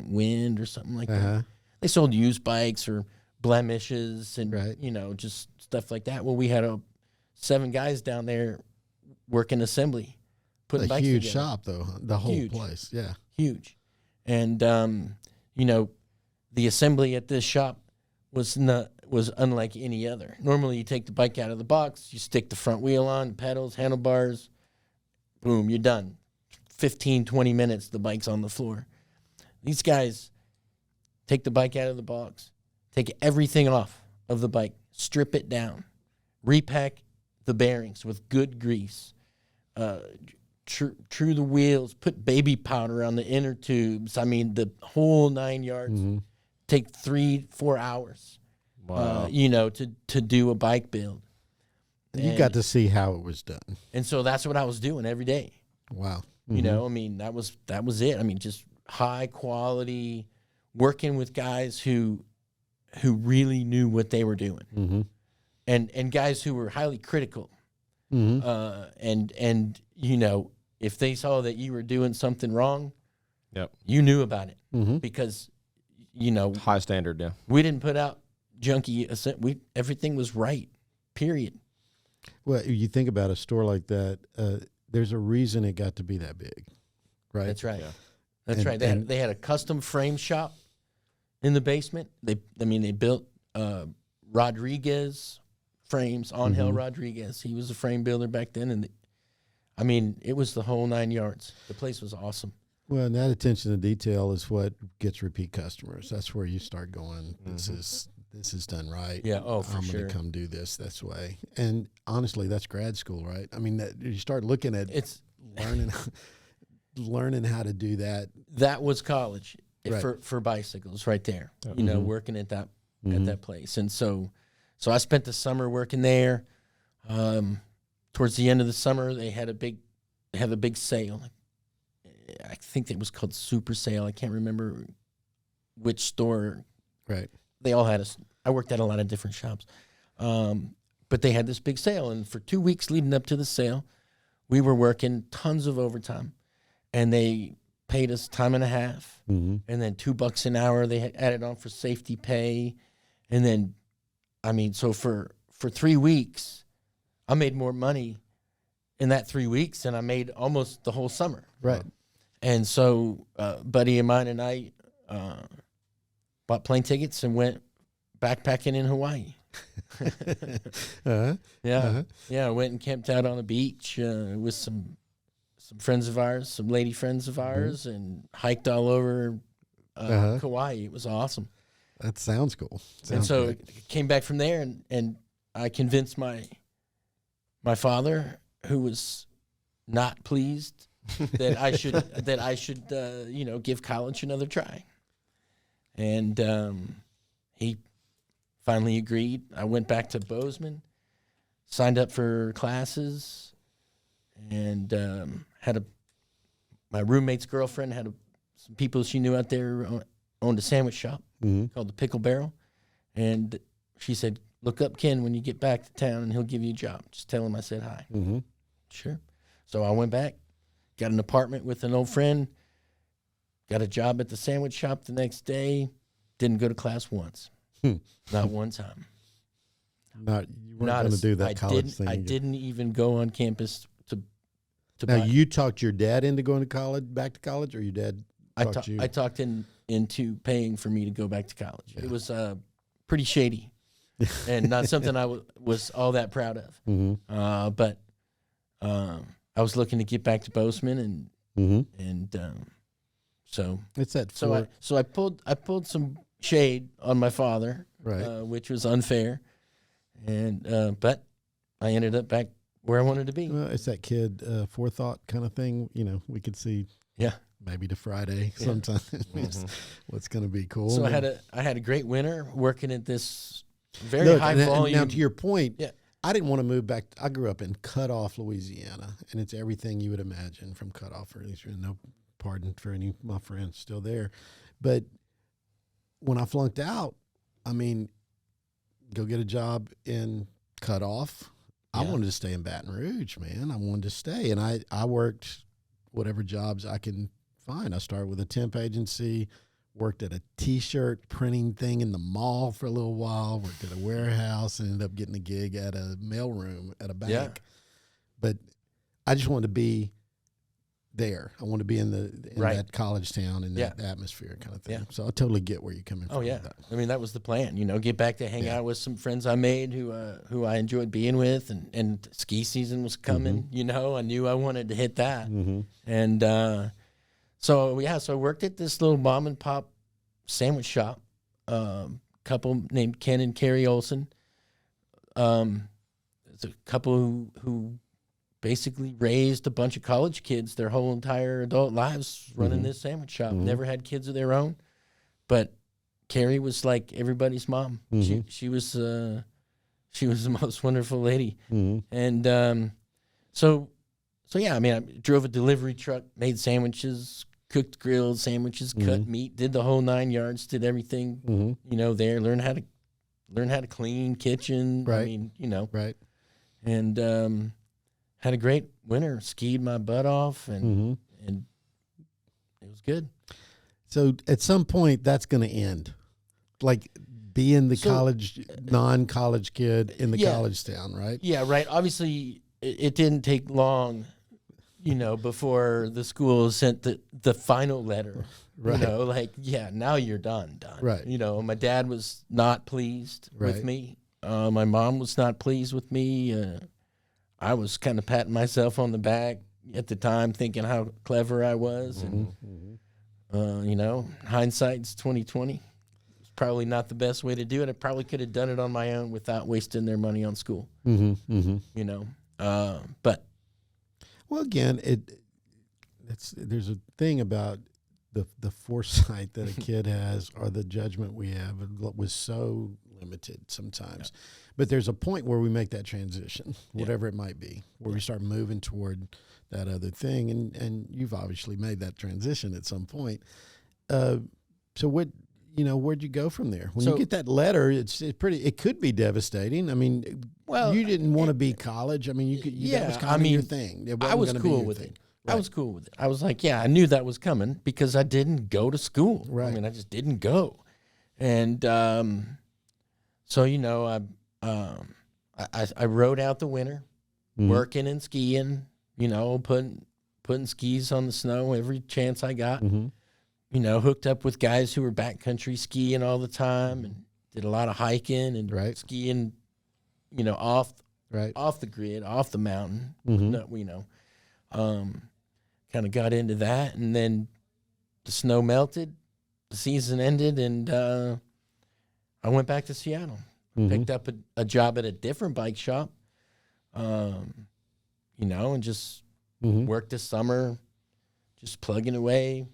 S4: Wind or something like that. They sold used bikes or blemishes and just stuff like that. Well, we had a 7 guys down there working assembly, putting
S3: A
S4: bikes
S3: huge
S4: together.
S3: shop, though. The whole
S4: Huge.
S3: place, yeah.
S4: Huge. And, the assembly at this shop was unlike any other. Normally, you take the bike out of the box, you stick the front wheel on, pedals, handlebars, boom, you're done. 15, 20 minutes, the bike's on the floor. These guys take the bike out of the box, take everything off of the bike, strip it down, repack the bearings with good grease, true the wheels, put baby powder on the inner tubes. I mean, the whole 9 yards. Take 3-4 hours,
S2: Wow.
S4: to do a bike build.
S3: You got to see how it was done.
S4: And so that's what I was doing every day.
S3: Wow.
S4: You know, I mean, that was it. I mean, just high quality, working with guys who really knew what they were doing, and guys who were highly critical. And if they saw that you were doing something wrong,
S2: Yep.
S4: you knew about it because
S2: High standard, yeah.
S4: we didn't put out junky. Everything was right. Period.
S3: Well, you think about a store like that, there's a reason it got to be that big, right?
S4: That's right.
S2: Yeah.
S4: That's right. They had a custom frame shop in the basement. They built Rodriguez frames, Angel Rodriguez. He was a frame builder back then, and it was the whole 9 yards. The place was awesome.
S3: Well, and that attention to detail is what gets repeat customers. That's where you start going, this is done right.
S4: Yeah, for
S3: I'm
S4: sure.
S3: going to come do this way. And honestly, that's grad school, right? I mean, you start looking at learning how to do that.
S4: That was college
S3: Right.
S4: for bicycles right there. Working at that place. And so I spent the summer working there. Towards the end of the summer, they had a big sale. I think it was called Super Sale. I can't remember which store.
S3: Right.
S4: They all had I worked at a lot of different shops. But they had this big sale. And for 2 weeks leading up to the sale, we were working tons of overtime. And they paid us time and a half. And then $2 an hour they had added on for safety pay. And then, so for 3 weeks, I made more money in that 3 weeks than I made almost the whole summer.
S3: Right.
S4: And so a buddy of mine and I bought plane tickets and went backpacking in Hawaii. Yeah. I went and camped out on a beach with some friends of ours, some lady friends of ours, and hiked all over Kauai. It was awesome.
S3: That sounds cool.
S4: And so came back from there, and I convinced my father, who was not pleased, that I should give college another try. And he finally agreed. I went back to Bozeman, signed up for classes, and my roommate's girlfriend had some people she knew out there owned a sandwich shop called the Pickle Barrel, and she said, "Look up Ken when you get back to town, and he'll give you a job. Just tell him I said hi." Sure. So I went back, got an apartment with an old friend, got a job at the sandwich shop the next day. Didn't go to class once, not one time.
S3: You weren't going to do that college thing.
S4: I didn't even go on campus to
S3: Now,
S4: buy.
S3: you talked your dad into going to college, back to college, or your dad talked you?
S4: I talked into paying for me to go back to college.
S3: Yeah.
S4: It was pretty shady and not something I was all that proud of. But I was looking to get back to Bozeman, and so
S3: It's that
S4: so I pulled some shade on my father,
S3: Right.
S4: Which was unfair, and but I ended up back where I wanted to be.
S3: Well, it's that kid forethought kind of thing. We could see maybe to Friday sometime. What's going to be cool.
S4: So I had a great winter working at this very high volume.
S3: Now, to your point,
S4: Yeah.
S3: I didn't want to move back. I grew up in Cutoff, Louisiana, and it's everything you would imagine from Cutoff. Or at least no pardon for any of my friends still there, but when I flunked out, go get a job in Cutoff. I wanted to stay in Baton Rouge, man. I wanted to stay, and I worked whatever jobs I can find. I started with a temp agency, worked at a T-shirt printing thing in the mall for a little while, worked at a warehouse, and ended up getting a gig at a mailroom at a bank.
S4: Yeah.
S3: But I just wanted to be there. I want to be in that college town and that atmosphere kind of thing.
S4: Yeah.
S3: So I totally get where you're coming from.
S4: Oh yeah,
S3: with that.
S4: I mean that was the plan. Get back to hang out with some friends I made who I enjoyed being with, and ski season was coming. I knew I wanted to hit that, and so I worked at this little mom and pop sandwich shop. Couple named Ken and Carrie Olson. It's a couple who basically raised a bunch of college kids their whole entire adult lives running this sandwich shop. Never had kids of their own, but Carrie was like everybody's mom. She was the most wonderful lady. And so yeah, I mean, I drove a delivery truck, made sandwiches, cooked grilled sandwiches, cut meat, did the whole 9 yards, did everything. There, learned how to clean kitchen.
S3: Right.
S4: I mean,
S3: Right.
S4: And had a great winter, skied my butt off, and it was good.
S3: So at some point, that's going to end. Like being the non-college kid in the college town, right?
S4: Yeah, right. Obviously, it didn't take long, before the school sent the final letter.
S3: Right.
S4: Now you're done.
S3: Right.
S4: My dad was not pleased with me. My mom was not pleased with me. I was kind of patting myself on the back at the time, thinking how clever I was. And, hindsight's 2020. It's probably not the best way to do it. I probably could have done it on my own without wasting their money on school. But.
S3: Well, again, there's a thing about the foresight that a kid has, or the judgment we have was so limited sometimes. Yeah. But there's a point where we make that transition, whatever it might be, where we start moving toward that other thing. And you've obviously made that transition at some point. So where'd you go from there? When you get that letter, it could be devastating. I mean, you didn't want to be college. I mean, that was kind of your thing.
S4: I was cool with it. Right. I was cool with it. I was like, I knew that was coming because I didn't go to school.
S3: Right.
S4: I mean, I just didn't go. And, so, I rode out the winter, working and skiing, putting skis on the snow every chance I got. Hooked up with guys who were backcountry skiing all the time, and did a lot of hiking and skiing, off the grid, off the mountain. Kind of got into that, and then the snow melted, the season ended, and I went back to Seattle. Picked up a job at a different bike shop, and just worked this summer, just plugging away,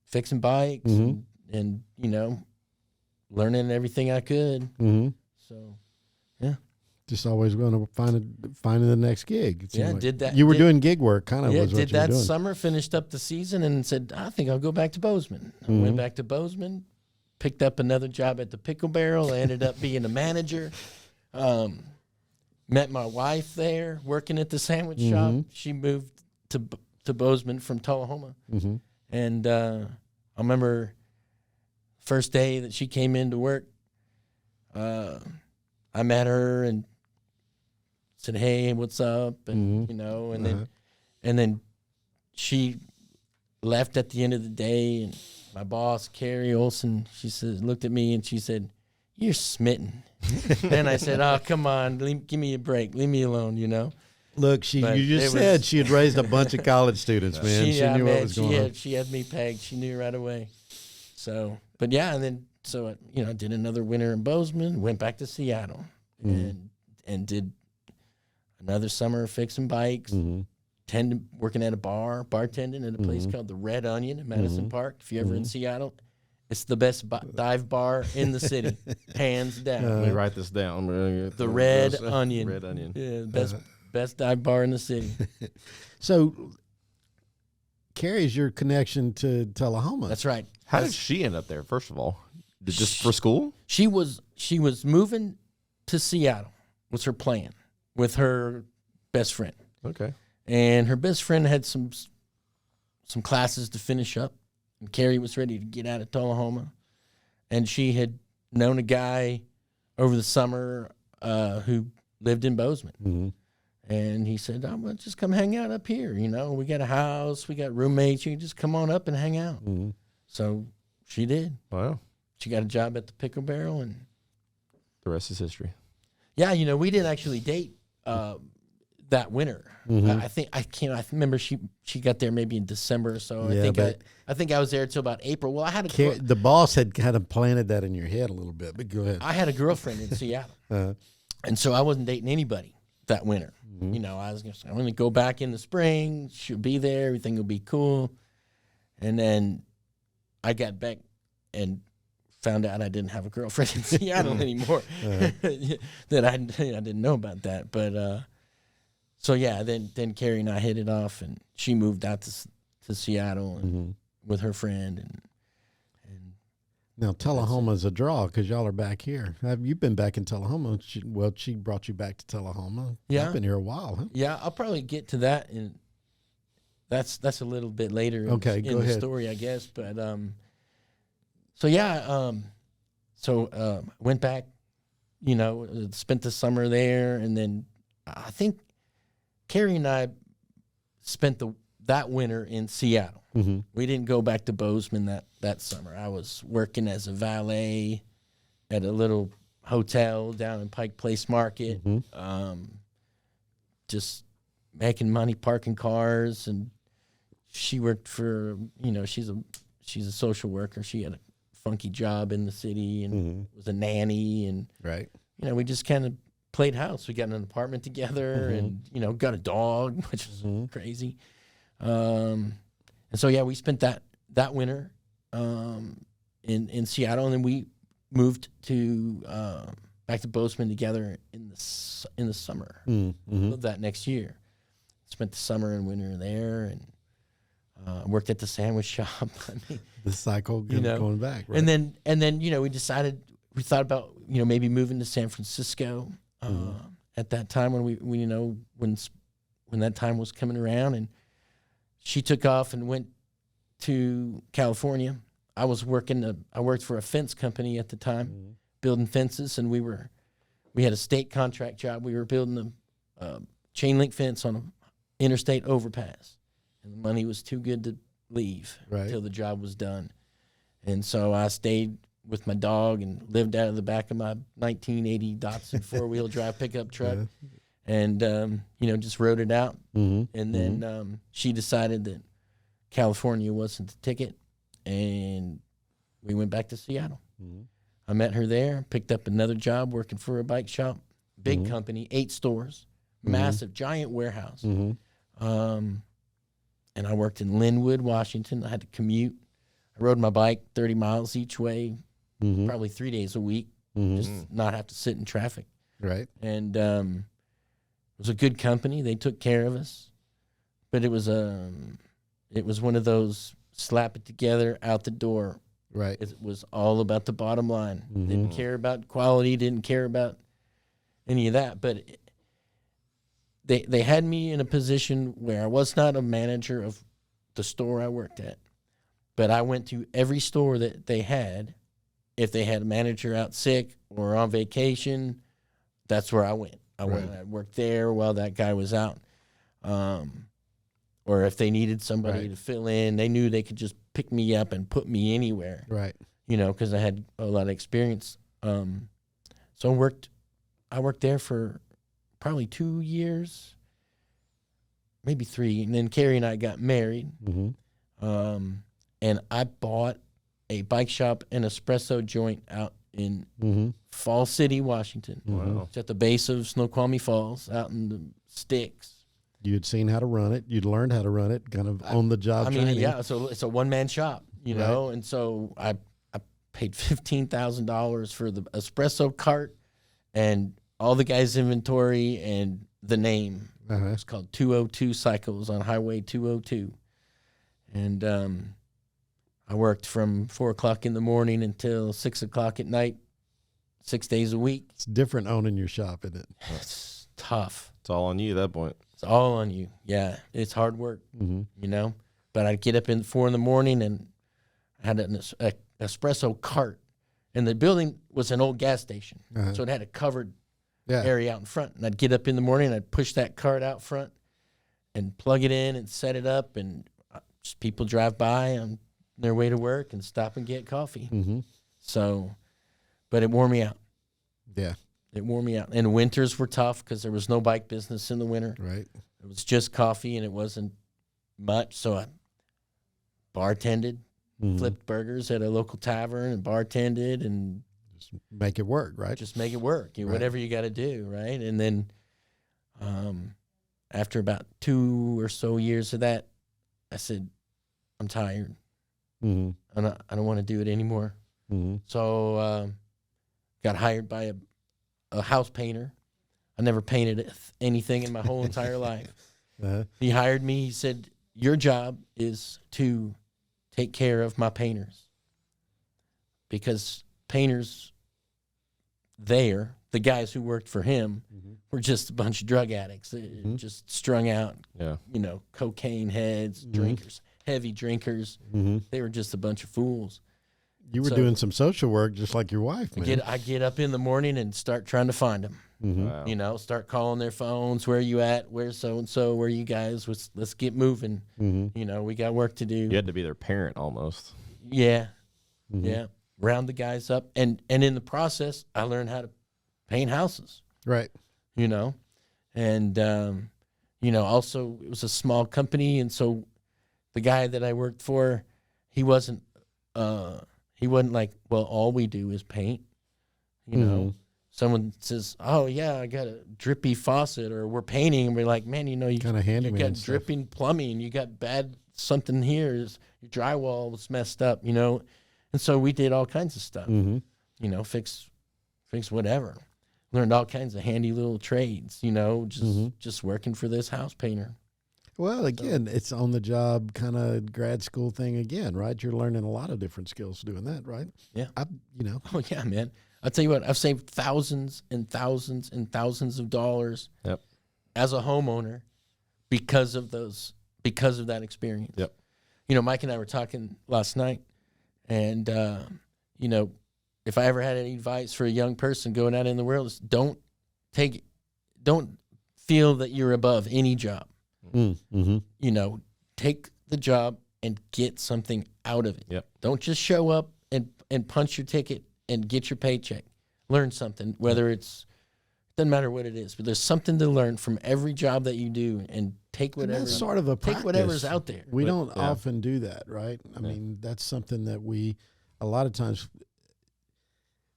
S4: fixing bikes, and learning everything I could. So, yeah.
S3: Just always going to finding the next gig.
S4: Did that.
S3: You were doing gig work, kind of.
S4: Yeah,
S3: was what
S4: did
S3: you were
S4: that
S3: doing.
S4: summer. Finished up the season and said, I think I'll go back to Bozeman. I went back to Bozeman, picked up another job at the Pickle Barrel. I ended up being a manager. Met my wife there, working at the sandwich shop. She moved to Bozeman from Tullahoma, and I remember first day that she came into work. I met her and said, "Hey, what's up?" And and then she left at the end of the day. And my boss, Carrie Olson, looked at me and she said, "You're smitten." And I said, "Oh, come on, give me a break, leave me alone."
S3: Look, you just said she had raised a bunch of college students, man. She knew what was going on.
S4: She had me pegged. She knew right away. So, but yeah, and then I did another winter in Bozeman, went back to Seattle, and did another summer fixing bikes, working at a bar, bartending at a place called the Red Onion in Madison Park. If you're ever in Seattle, it's the best dive bar in the city, hands down.
S2: Let me write this down.
S4: The Red Onion.
S2: Red Onion.
S4: Yeah, best dive bar in the city.
S3: So, Carrie's your connection to Tullahoma.
S4: That's right.
S2: How did she end up there? First of all, just for school?
S4: She was moving to Seattle. Was her plan with her best friend.
S2: Okay.
S4: And her best friend had some classes to finish up, And Carrie was ready to get out of Tullahoma. And she had known a guy over the summer who lived in Bozeman.
S3: Mm-hmm.
S4: And he said, well, just come hang out up here. You know, we got a house, we got roommates. You can just come on up and hang out.
S3: Mm-hmm.
S4: So she did.
S2: Wow.
S4: She got a job at the Pickle Barrel. And
S2: The rest is history.
S4: yeah, you know, we didn't actually date that winter.
S3: Mm-hmm.
S4: I remember she got there maybe in December or so.
S3: Yeah,
S4: I think I was there until about April. Well, I had a
S3: The boss had kind of planted that in your head a little bit, but go ahead.
S4: I had a girlfriend in Seattle,
S3: Uh,
S4: and so I wasn't dating anybody that winter.
S3: Mm-hmm.
S4: You know, I was going to say, I'm going to go back in the spring. She'll be there. Everything will be cool. And then I got back and found out I didn't have a girlfriend in Seattle anymore. That I didn't know about that. But so yeah, then Carrie and I hit it off, and she moved out to Seattle and, with her friend. And
S3: Now, Tullahoma's a draw because y'all are back here. Have you been back in Tullahoma? She brought you back to Tullahoma.
S4: Yeah.
S3: I've been here a while, huh?
S4: yeah, I'll probably get to that, and that's a little bit later in,
S3: Okay,
S4: in
S3: go
S4: the
S3: ahead.
S4: story, I guess. But so yeah, went back, you know, spent the summer there, and then I think Carrie and I spent that winter in Seattle.
S3: Mm-hmm.
S4: We didn't go back to Bozeman that summer. I was working as a valet at a little hotel down in Pike Place Market, just making money parking cars. And she worked for, you know, she's a social worker. She had a funky job in the city and was a nanny. And,
S3: Right.
S4: you know, we just kind of played house. We got in an apartment together and, you know, got a dog, which was crazy. And so, yeah, we spent that winter in Seattle, and then we moved to back to Bozeman together in the summer of that next year. Spent the summer and winter there, and worked at the sandwich shop. I mean,
S3: The cycle
S4: you know,
S3: going back, right?
S4: and then you know, we thought about, you know, maybe moving to San Francisco at that time when we you know, when that time was coming around. And she took off and went to California. I worked for a fence company at the time, building fences, and we had a state contract job. We were building a chain link fence on an interstate overpass, and the money was too good to leave until the job was done. And so I stayed with my dog and lived out of the back of my 1980 Datsun four-wheel drive pickup truck. And, you know, just rode it out. And then she decided that California wasn't the ticket, and we went back to Seattle. I met her there, picked up another job working for a bike shop, big company, 8 stores, massive, giant warehouse. And I worked in Linwood, Washington. I had to commute. I rode my bike 30 miles each way, probably 3 days a week, just not have to sit in traffic.
S3: Right.
S4: And it was a good company. They took care of us, but it was one of those slap it together, out the door.
S3: Right.
S4: It was all about the bottom line. Didn't care about quality, didn't care about any of that. But they had me in a position where I was not a manager of the store I worked at, but I went to every store that they had. If they had a manager out sick or on vacation, that's where I went. I worked there while that guy was out. Or if they needed somebody to fill in, they knew they could just pick me up and put me anywhere.
S3: Right.
S4: You know, because I had a lot of experience. So I worked there for probably 2 years, maybe 3. And then Carrie and I got married. And I bought a bike shop and espresso joint out in Fall City, Washington.
S2: Wow.
S4: It's at the base of Snoqualmie Falls, out in the sticks.
S3: You had seen how to run it. You'd learned how to run it, kind of on the job
S4: I mean,
S3: training.
S4: yeah, so it's a one-man shop, you know, and so I paid $15,000 for the espresso cart and all the guys' inventory and the name. It's called 202 Cycles on Highway 202. And I worked from 4 o'clock in the morning until 6 o'clock at night, 6 days a week.
S3: It's different owning your shop, isn't it?
S4: It's tough.
S2: It's all on you at that point.
S4: It's all on you. Yeah, it's hard work, you know. But I'd get up at 4 in the morning and had an espresso cart, and the building was an old gas station, so it had a covered area out in front. And I'd get up in the morning, I'd push that cart out front and plug it in and set it up, and just people drive by on their way to work and stop and get coffee.
S3: Mm-hmm.
S4: So, but it wore me out.
S3: Yeah.
S4: It wore me out. And winters were tough because there was no bike business in the winter.
S3: Right.
S4: It was just coffee, and it wasn't much. So I bartended, flipped burgers at a local tavern and bartended and
S3: just make it work, right?
S4: Just make it work. Whatever you got to do, right? And then after about 2 or so years of that, I said, I'm tired.
S3: Mm-hmm.
S4: I don't want to do it anymore.
S3: Mm-hmm.
S4: So got hired by a house painter. I never painted anything in my whole entire life. He hired me. He said, your job is to take care of my painters. Because painters there, the guys who worked for him, were just a bunch of drug addicts, just strung out, cocaine heads, drinkers, heavy drinkers. They were just a bunch of fools.
S3: You were doing some social work just like your wife, man.
S4: I get up in the morning and start trying to find them.
S2: Wow.
S4: Start calling their phones. Where are you at? Where's so-and-so? Where are you guys? Let's get moving. We got work to do.
S2: You had to be their parent almost.
S4: Yeah. Yeah. Round the guys up. And in the process, I learned how to paint houses.
S3: Right.
S4: And, also it was a small company. And so the guy that I worked for, he wasn't like, well, all we do is paint, Someone says, oh, yeah, I got a drippy faucet, or we're painting, and we're like, man, you
S3: kind of
S4: you got dripping plumbing, you got bad something here, your drywall was messed up, And so we did all kinds of stuff, fix whatever. Learned all kinds of handy little trades, just working for this house painter.
S3: Well, again, it's on the job kind of grad school thing again, right? You're learning a lot of different skills doing that, right?
S4: Yeah.
S3: Oh,
S4: yeah, man. I'll tell you what, I've saved thousands and thousands and thousands of dollars as a homeowner because of that experience.
S2: Yep.
S4: Mike and I were talking last night, and, if I ever had any advice for a young person going out in the world, is don't feel that you're above any job. Take the job and get something out of it.
S2: Yep.
S4: Don't just show up and punch your ticket and get your paycheck. Learn something, whether doesn't matter what it is, but there's something to learn from every job that you do, and take whatever.
S3: And that's sort of a practice.
S4: Take whatever's out there.
S3: We don't often do that, right? I mean, that's something that a lot of times,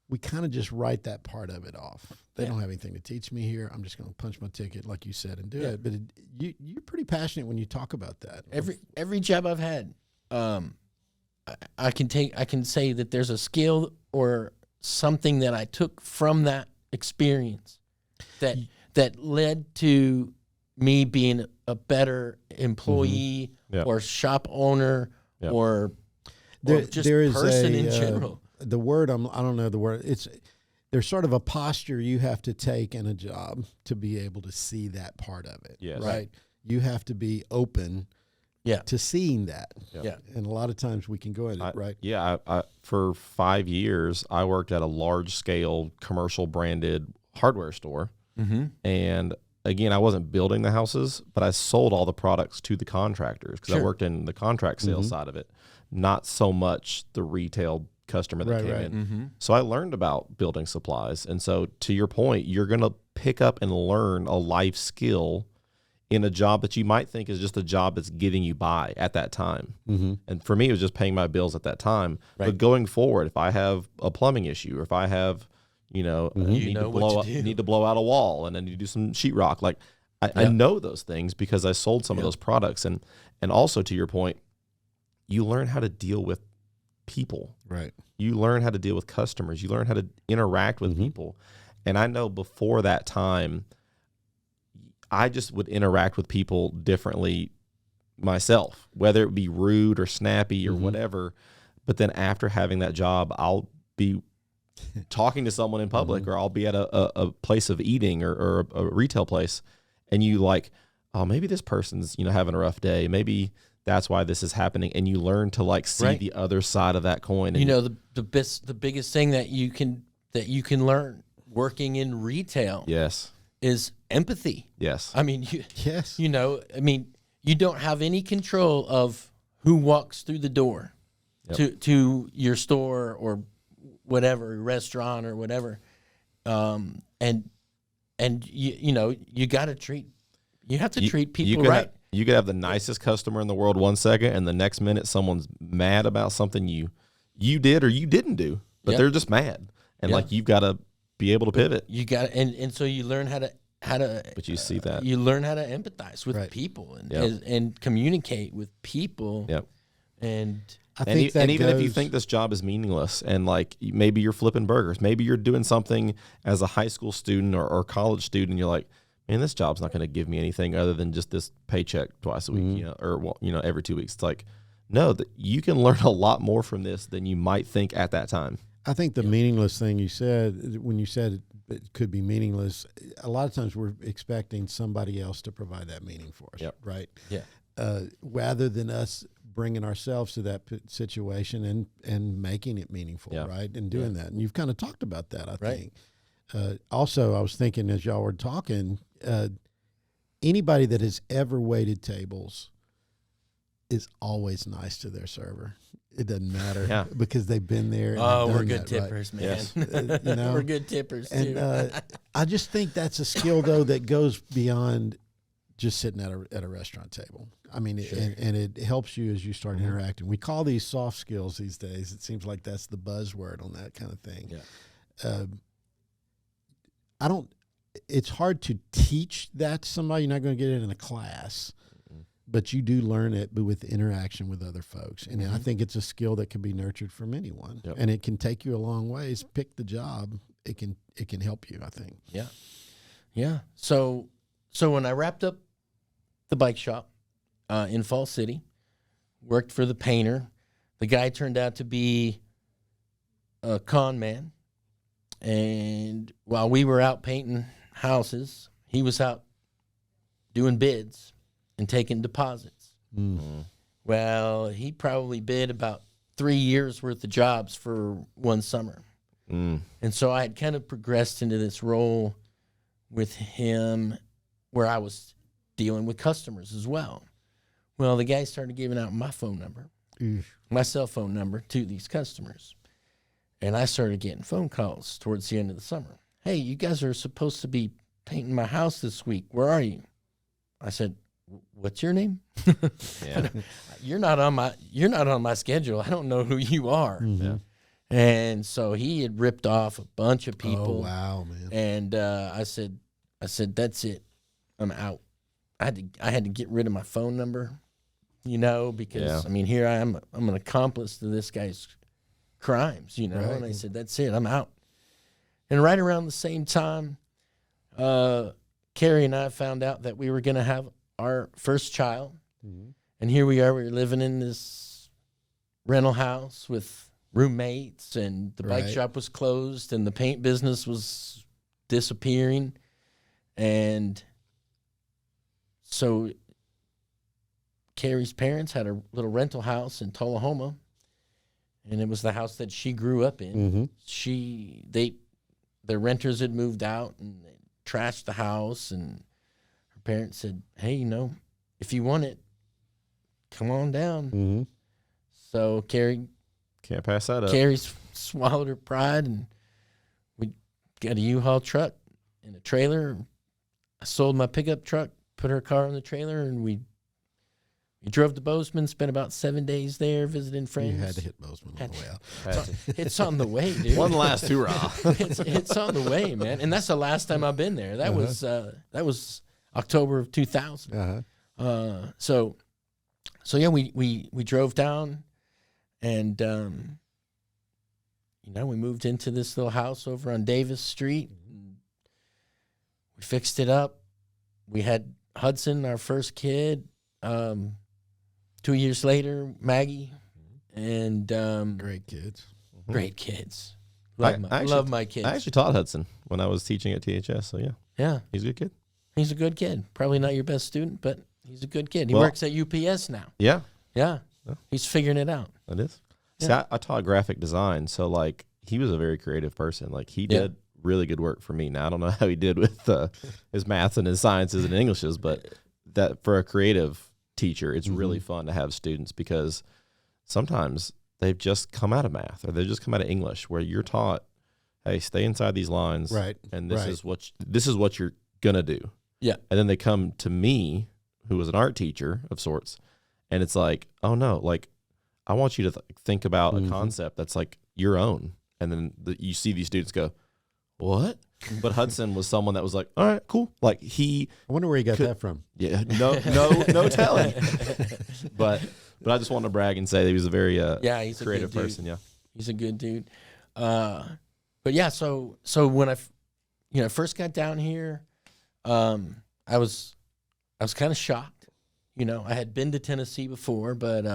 S3: we kind of just write that part of it off. They don't have anything to teach me here. I'm just going to punch my ticket, like you said, and do it. But you're pretty passionate when you talk about that.
S4: Every job I've had, I can say that there's a skill or something that I took from that experience that led to me being a better employee or shop owner or just person in general.
S3: The word I don't know the word. There's sort of a posture you have to take in a job to be able to see that part of it.
S2: Yes.
S3: Right. You have to be open. To seeing that.
S2: Yeah.
S3: And a lot of times we can go at it, right?
S2: Yeah. I for 5 years, I worked at a large scale commercial branded hardware store. And again, I wasn't building the houses, but I sold all the products to the contractors because I worked in the contract sales side of it, not so much the retail customer that came in. So I learned about building supplies. And so to your point, you're going to pick up and learn a life skill in a job that you might think is just a job that's getting you by at that time. And for me, it was just paying my bills at that time. But going forward, if I have a plumbing issue, or if I have, need to blow out a wall, and then you do some sheetrock, like I know those things because I sold some of those products. And also to your point, you learn how to deal with people.
S3: Right.
S2: You learn how to deal with customers. You learn how to interact with people. And I know before that time, I just would interact with people differently myself, whether it be rude or snappy or whatever. But then after having that job, I'll be talking to someone in public, or I'll be at a place of eating or a retail place, and you like, oh, maybe this person's having a rough day. Maybe that's why this is happening. And you learn to like see
S4: Right.
S2: the other side of that coin. And
S4: You know, the biggest thing that you can learn working in retail
S2: yes,
S4: is empathy.
S2: yes,
S4: I mean,
S3: Yes.
S4: you don't have any control of who walks through the door to your store or whatever, restaurant or whatever. And you got to treat people right.
S2: You could have the nicest customer in the world 1 second, and the next minute someone's mad about something you did or you didn't do, but
S4: Yep.
S2: they're just mad, and
S4: Yeah.
S2: like you've got to be able to pivot.
S4: You got and so you learn how to
S2: But you see that.
S4: you learn how to empathize with
S3: Right.
S4: people and
S2: Yep.
S4: and communicate with people.
S2: Yep.
S4: And
S3: I
S2: And,
S3: think that
S2: and even if you
S3: goes-
S2: think this job is meaningless, and like maybe you're flipping burgers, maybe you're doing something as a high school student or college student, and you're like, man, this job's not going to give me anything other than just this paycheck twice a week, or every 2 weeks. It's like, no, you can learn a lot more from this than you might think at that time.
S3: I think the meaningless thing you said, when you said it could be meaningless, a lot of times we're expecting somebody else to provide that meaning for us,
S2: Yep.
S3: right?
S4: yeah,
S3: Rather than us bringing ourselves to that situation and making it meaningful,
S2: Yeah.
S3: right? And doing that. And you've kind of talked about that, I
S4: Right.
S3: think. Also, I was thinking as y'all were talking, anybody that has ever waited tables is always nice to their server. It doesn't matter
S2: Yeah.
S3: because they've been there. And
S4: oh,
S3: they've
S4: we're
S3: done
S4: good
S3: that, right?
S4: tippers, man.
S2: Yes.
S3: You know?
S4: We're good tippers too.
S3: And I just think that's a skill though that goes beyond just sitting at a restaurant table. I mean, and it helps you as you start interacting. We call these soft skills these days. It seems like that's the buzzword on that kind of thing.
S4: Yeah.
S3: It's hard to teach that to somebody. You're not going to get it in a class, but you do learn it with interaction with other folks. And I think it's a skill that can be nurtured from anyone.
S2: Yep.
S3: And it can take you a long ways. Pick the job. It can help you, I think.
S4: Yeah. Yeah. So when I wrapped up the bike shop in Fall City, worked for the painter, the guy turned out to be a con man. And while we were out painting houses, he was out doing bids and taking deposits. Well, he probably bid about 3 years worth of jobs for one summer. And so I had kind of progressed into this role with him where I was dealing with customers as well. Well, the guy started giving out my phone number, my cell phone number to these customers. And I started getting phone calls towards the end of the summer. Hey, you guys are supposed to be painting my house this week. Where are you? I said, what's your name?
S2: Yeah.
S4: You're not on my schedule. I don't know who you are.
S2: Yeah.
S4: And so he had ripped off a bunch of people.
S3: Oh, wow, man.
S4: And I said, that's it. I'm out. I had to get rid of my phone number, because I mean, here I am. I'm an accomplice to this guy's crimes,
S3: Right.
S4: And I said, that's it. I'm out. And right around the same time, Carrie and I found out that we were going to have our first child. And here we are. We're living in this rental house with roommates, and the bike
S3: Right.
S4: shop was closed, and the paint business was disappearing. And so Carrie's parents had a little rental house in Tullahoma, and it was the house that she grew up in. The renters had moved out and they trashed the house, and her parents said, hey, if you want it, come on down. So Carrie
S2: Can't pass that up.
S4: swallowed her pride, and we got a U-Haul truck and a trailer. I sold my pickup truck, put her car in the trailer, and we drove to Bozeman, spent about 7 days there visiting friends.
S3: You had to hit Bozeman on the way out.
S2: Pass it.
S4: It's on the way, dude.
S2: One last hurrah.
S4: It's on the way, man. And that's the last time I've been there. That was October of 2000. So yeah, we drove down, and we moved into this little house over on Davis Street. We fixed it up. We had Hudson, our first kid. 2 years later, Maggie, and
S3: Great kids.
S4: great kids.
S2: I
S4: Love my kids.
S2: I actually taught Hudson when I was teaching at THS. So
S4: Yeah,
S2: he's a good kid.
S4: he's a good kid. Probably not your best student, but he's a good kid. He
S2: Well-
S4: works at UPS now.
S2: Yeah.
S4: Yeah.
S2: Yeah.
S4: He's figuring it out.
S2: It is.
S4: Yeah.
S2: See, I taught graphic design, so like he was a very creative person. Like he did really good work for me. Now I don't know how he did with his maths and his sciences and Englishes, but that for a creative teacher, it's really fun to have students because sometimes they've just come out of math or they've just come out of English where you're taught, hey, stay inside these lines,
S3: Right.
S2: and this is what you're gonna do.
S4: Yeah.
S2: And then they come to me, who was an art teacher of sorts, and it's like, oh no, like I want you to think about a concept that's like your own, and then you see these students go, what? But Hudson was someone that was like, all right, cool. Like
S3: I wonder where he got that from.
S2: yeah, no telling. But I just want to brag and say that he was a very
S4: he's a
S2: creative
S4: good dude.
S2: person. Yeah,
S4: He's a good dude. But yeah, so when I first got down here, I was kind of shocked. You know, I had been to Tennessee before, but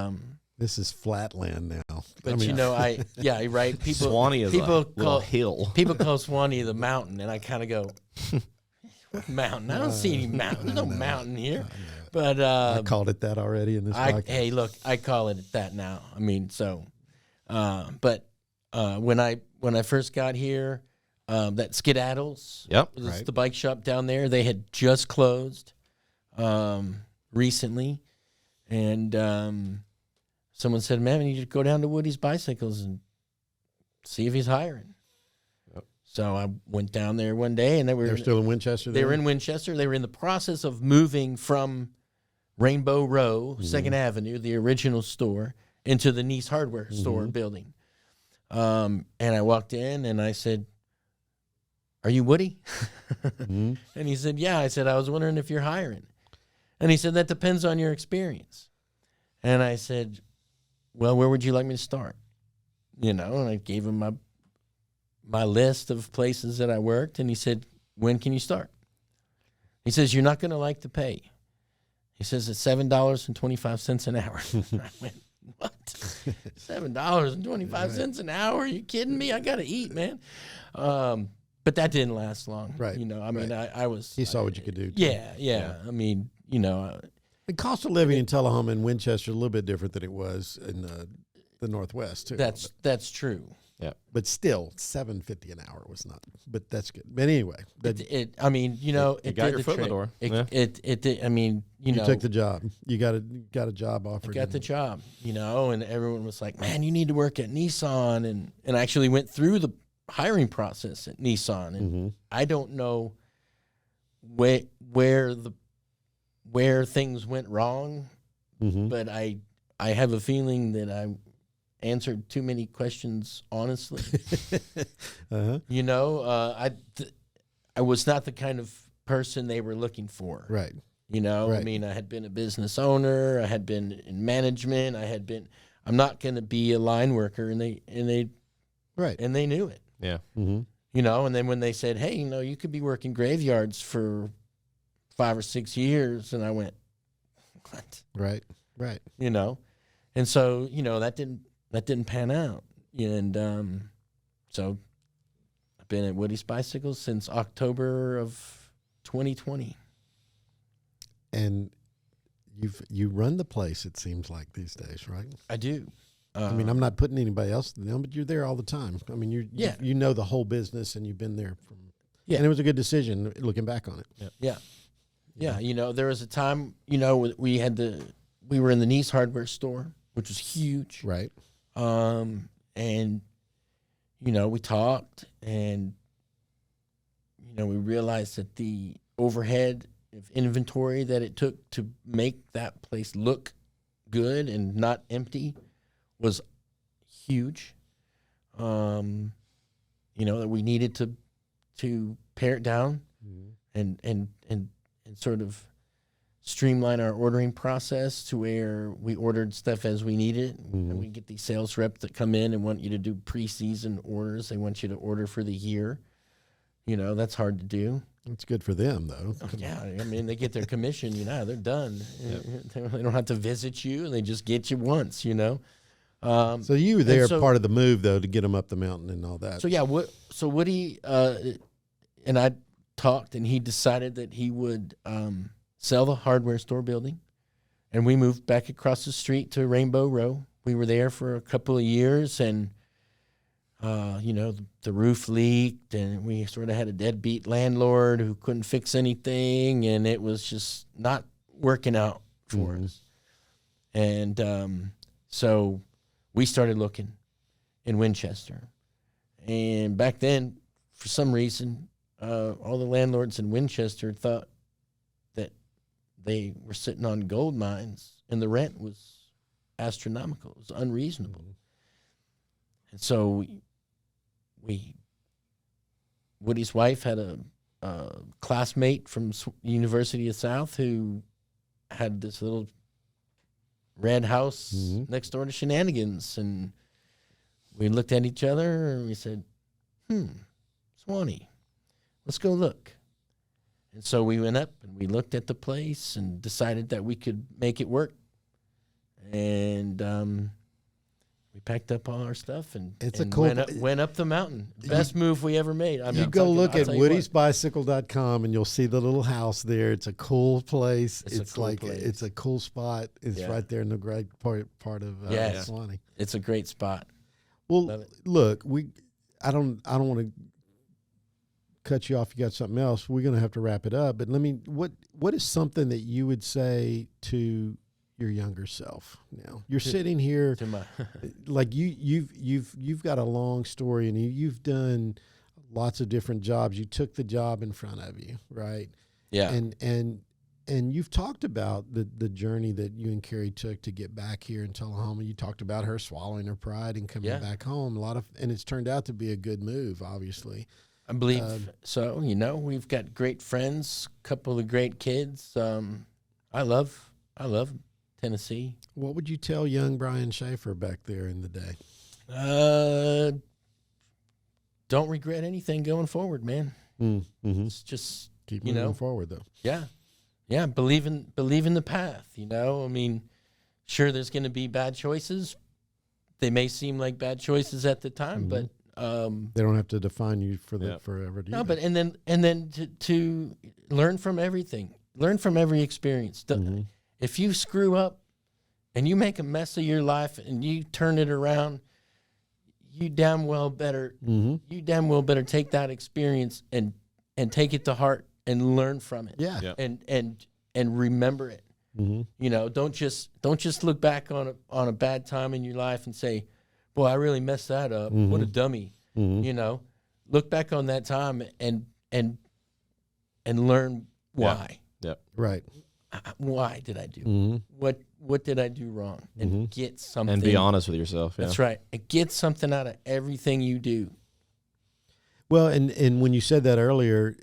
S3: This is flatland now.
S4: but right. People
S2: Swanee is
S4: people
S2: a little hill.
S4: people call Swanee the mountain, and I kind of go, what mountain? I don't see any mountain. There's no mountain here. But
S3: I called it that already in this podcast.
S4: hey, look, I call it that now. I mean, so, but when I first got here, that Skedaddles,
S2: Yep.
S4: was
S3: Right.
S4: the bike shop down there. They had just closed recently, and someone said, "Man, you should go down to Woody's Bicycles and see if he's hiring."
S2: Yep.
S4: So I went down there one day, and
S3: They're still in Winchester.
S4: they were in Winchester. They were in the process of moving from Rainbow Row, 2nd Avenue, the original store, into the Nice Hardware store building. And I walked in and I said, "Are you Woody?" And he said, "Yeah." I said, "I was wondering if you're hiring." And he said, "That depends on your experience." And I said, "Well, where would you like me to start?" You know, and I gave him my list of places that I worked, and he said, "When can you start?" He says, "You're not going to like the pay." He says, "It's $7.25 an hour." I went, "What? $7.25 an hour? Are you kidding me? I got to eat, man." But that didn't last long.
S3: Right.
S4: You know, I mean, I was.
S3: He saw what you could do. too.
S4: Yeah. I mean, you know,
S3: The cost of living in Tullahoma and Winchester is a little bit different than it was in the Northwest too.
S4: that's true.
S3: but still $7.50 an hour was not. But that's good. But anyway,
S4: I mean, you know,
S2: You
S4: it
S2: got
S4: did
S2: your
S4: the
S2: foot in the
S4: trick.
S2: door.
S4: It,
S2: Yeah.
S4: it did. I mean, you know,
S3: took the job. You got a job offered.
S4: I got the job, you know, and everyone was like, "Man, you need to work at Nissan," and I actually went through the hiring process at Nissan, and I don't know where things went wrong, but I have a feeling that I answered too many questions honestly. You know, I was not the kind of person they were looking for.
S3: Right.
S4: You know,
S3: Right.
S4: I mean, I had been a business owner, I had been in management, I'm not going to be a line worker, and they
S3: Right.
S4: knew it.
S2: Yeah.
S4: You know, and then when they said, "Hey, you know, you could be working graveyards for 5 or 6 years," and I went, "What?"
S3: Right. Right.
S4: You know, and so, you know, that didn't pan out, and so I've been at Woody's Bicycles since October of 2020.
S3: And you run the place. It seems like these days, right?
S4: I do.
S3: I mean, I'm not putting anybody else down, but you're there all the time. I mean, you know the whole business, and you've been there from.
S4: Yeah.
S3: And it was a good decision looking back on it.
S4: Yeah. You know, there was a time, you know, we were in the Nice Hardware store, which was huge.
S3: Right.
S4: And, you know, we talked, and, you know, we realized that the overhead of inventory that it took to make that place look good and not empty was huge. You know, that we needed to pare it down and sort of streamline our ordering process to where we ordered stuff as we needed. And we get these sales reps that come in and want you to do preseason orders. They want you to order for the year. You know, that's hard to do.
S3: It's good for them, though.
S4: Yeah, I mean, they get their commission, you know, they're done. They don't have to visit you, and they just get you once, you know.
S3: So you were there
S4: so-
S3: part of the move, though, to get them up the mountain and all that.
S4: So yeah, Woody and I talked, and he decided that he would sell the hardware store building And we moved back across the street to Rainbow Row. We were there for a couple of years, and the roof leaked, and we sort of had a deadbeat landlord who couldn't fix anything, and it was just not working out for us. And so we started looking in Winchester. And back then, for some reason, all the landlords in Winchester thought that they were sitting on gold mines, and the rent was astronomical. It was unreasonable. And so Woody's wife had a classmate from University of South who had this little red house next door to Shenanigans, and we looked at each other and we said, Swanee, let's go look. And so we went up and we looked at the place and decided that we could make it work. And we packed up all our stuff and went up the mountain. Best move we ever made. I mean,
S3: you go look at woodysbicycle.com and you'll see the little house there. It's a cool place. It's a cool spot. It's right there in the great part of Swanee.
S4: It's a great spot.
S3: Well, look, I don't want to cut you off. You got something else. We're going to have to wrap it up. But what is something that you would say to your younger self now? You're sitting here, like you've got a long story, and you've done lots of different jobs. You took the job in front of you, right?
S4: Yeah.
S3: And you've talked about the journey that you and Carrie took to get back here in Tullahoma. You talked about her swallowing her pride and coming back home. And it's turned out to be a good move, obviously.
S4: I believe so. We've got great friends, a couple of great kids. I love Tennessee.
S3: What would you tell young Brain Schaefer back there in the day?
S4: Don't regret anything going forward, man. It's just
S3: keep moving forward, though.
S4: Yeah. Believe in the path. I mean, sure, there's going to be bad choices. They may seem like bad choices at the time, but
S3: they don't have to define you forever.
S4: No, but and then to learn from everything, learn from every experience. If you screw up and you make a mess of your life and you turn it around, you damn well better take that experience and take it to heart and learn from it.
S3: Yeah.
S4: And remember it. Don't just look back on a bad time in your life and say, boy, I really messed that up. What a dummy. Look back on that time and learn why.
S2: Yeah.
S3: Right.
S4: Why did I do? What did I do wrong? And get something.
S2: And be honest with yourself. Yeah.
S4: That's right. And get something out of everything you do.
S3: Well, and when you said that earlier,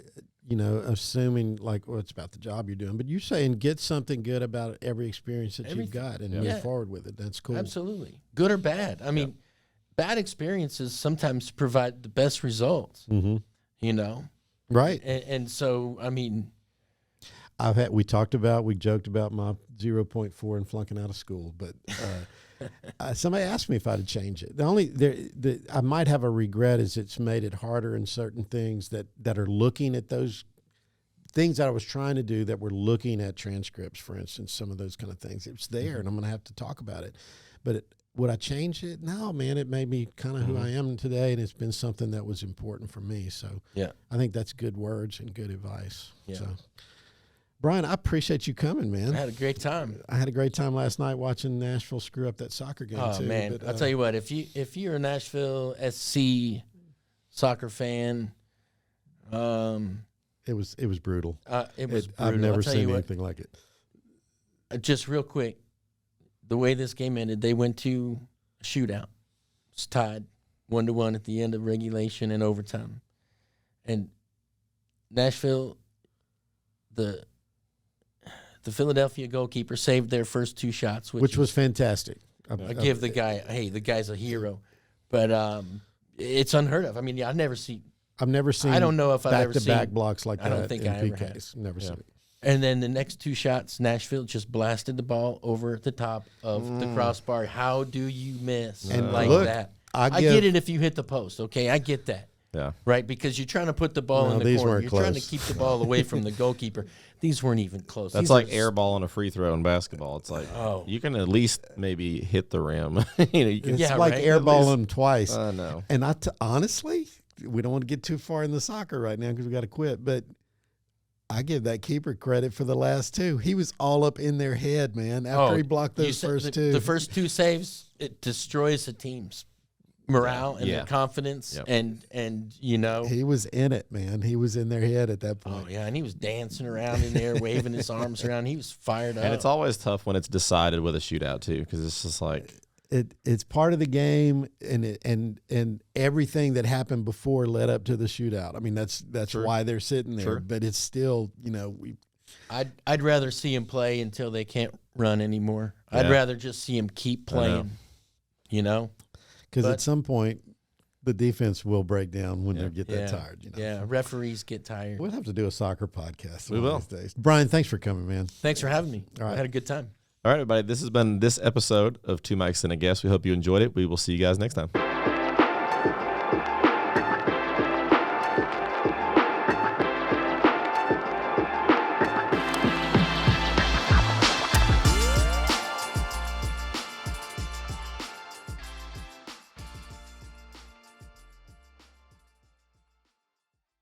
S3: assuming it's about the job you're doing, but you're saying get something good about every experience that you've got and move forward with it. That's cool.
S4: Absolutely. Good or bad. I mean, bad experiences sometimes provide the best results,
S3: Right.
S4: And so, I mean,
S3: we joked about my 0.4 and flunking out of school, but somebody asked me if I'd change it. I might have a regret is it's made it harder in certain things that are looking at those things that I was trying to do that were looking at transcripts, for instance, some of those kind of things. It's there, and I'm going to have to talk about it. But would I change it? No, man. It made me kind of who I am today, and it's been something that was important for me. So I think that's good words and good advice. Yeah. So, Brian, I appreciate you coming, man.
S4: I had a great time.
S3: I had a great time last night watching Nashville screw up that soccer game, too.
S4: Oh, man. But, I'll tell you what, if you're a Nashville SC soccer fan,
S3: it was brutal.
S4: It was brutal.
S3: I've never seen anything like it.
S4: Just real quick, the way this game ended, they went to a shootout. It's tied 1-1 at the end of regulation and overtime. And Nashville, the Philadelphia goalkeeper saved their first two shots, which was
S3: fantastic.
S4: I give the guy, the guy's a hero. But it's unheard of. I mean, I've never seen. I don't know if I've ever seen
S3: back-to-back blocks like that.
S4: I don't think I ever have.
S3: Never seen it.
S4: And then the next two shots, Nashville just blasted the ball over the top of the crossbar. How do you miss like that? I get it if you hit the post. Okay, I get that.
S2: Yeah.
S4: Right, because you're trying to put the ball in the
S3: these
S4: corner.
S3: weren't
S4: You're
S3: close.
S4: trying to keep the ball away from the goalkeeper. These weren't even close.
S2: That's
S4: These
S2: like
S4: are
S2: air ball and a free throw in basketball. It's like you can at least maybe hit the rim. You can,
S3: It's
S4: Yeah,
S3: like
S4: right.
S3: airballing them twice.
S2: I know.
S3: And honestly, we don't want to get too far in the soccer right now because we got to quit. But I give that keeper credit for the last two. He was all up in their head, man. After he blocked
S4: you
S3: those
S4: said
S3: first
S4: the,
S3: two,
S4: The first two saves, it destroys the team's morale and
S2: Yeah.
S4: their confidence,
S2: Yep.
S4: and you know.
S3: he was in it, man. He was in their head at that point.
S4: Oh yeah, and he was dancing around in there, waving his arms around. He was fired up.
S2: And it's always tough when it's decided with a shootout too, because it's just like
S3: It's part of the game, and everything that happened before led up to the shootout. I mean, that's
S2: True.
S3: why they're sitting there.
S2: True.
S3: But it's still,
S4: I'd rather see him play until they can't run anymore. I'd
S2: Yeah.
S4: rather just see him keep playing. You know.
S3: because
S4: But-
S3: at some point the defense will break down when they get that
S4: Yeah.
S3: tired.
S4: Yeah, referees get tired.
S3: We'll have to do a soccer podcast.
S2: We
S3: one of
S2: will.
S3: these days. Brian, thanks for coming, man.
S4: Thanks for having me.
S3: All right.
S4: I had a good time.
S2: all right, everybody. This has been this episode of Two Mics and a Guest. We hope you enjoyed it. We will see you guys next time.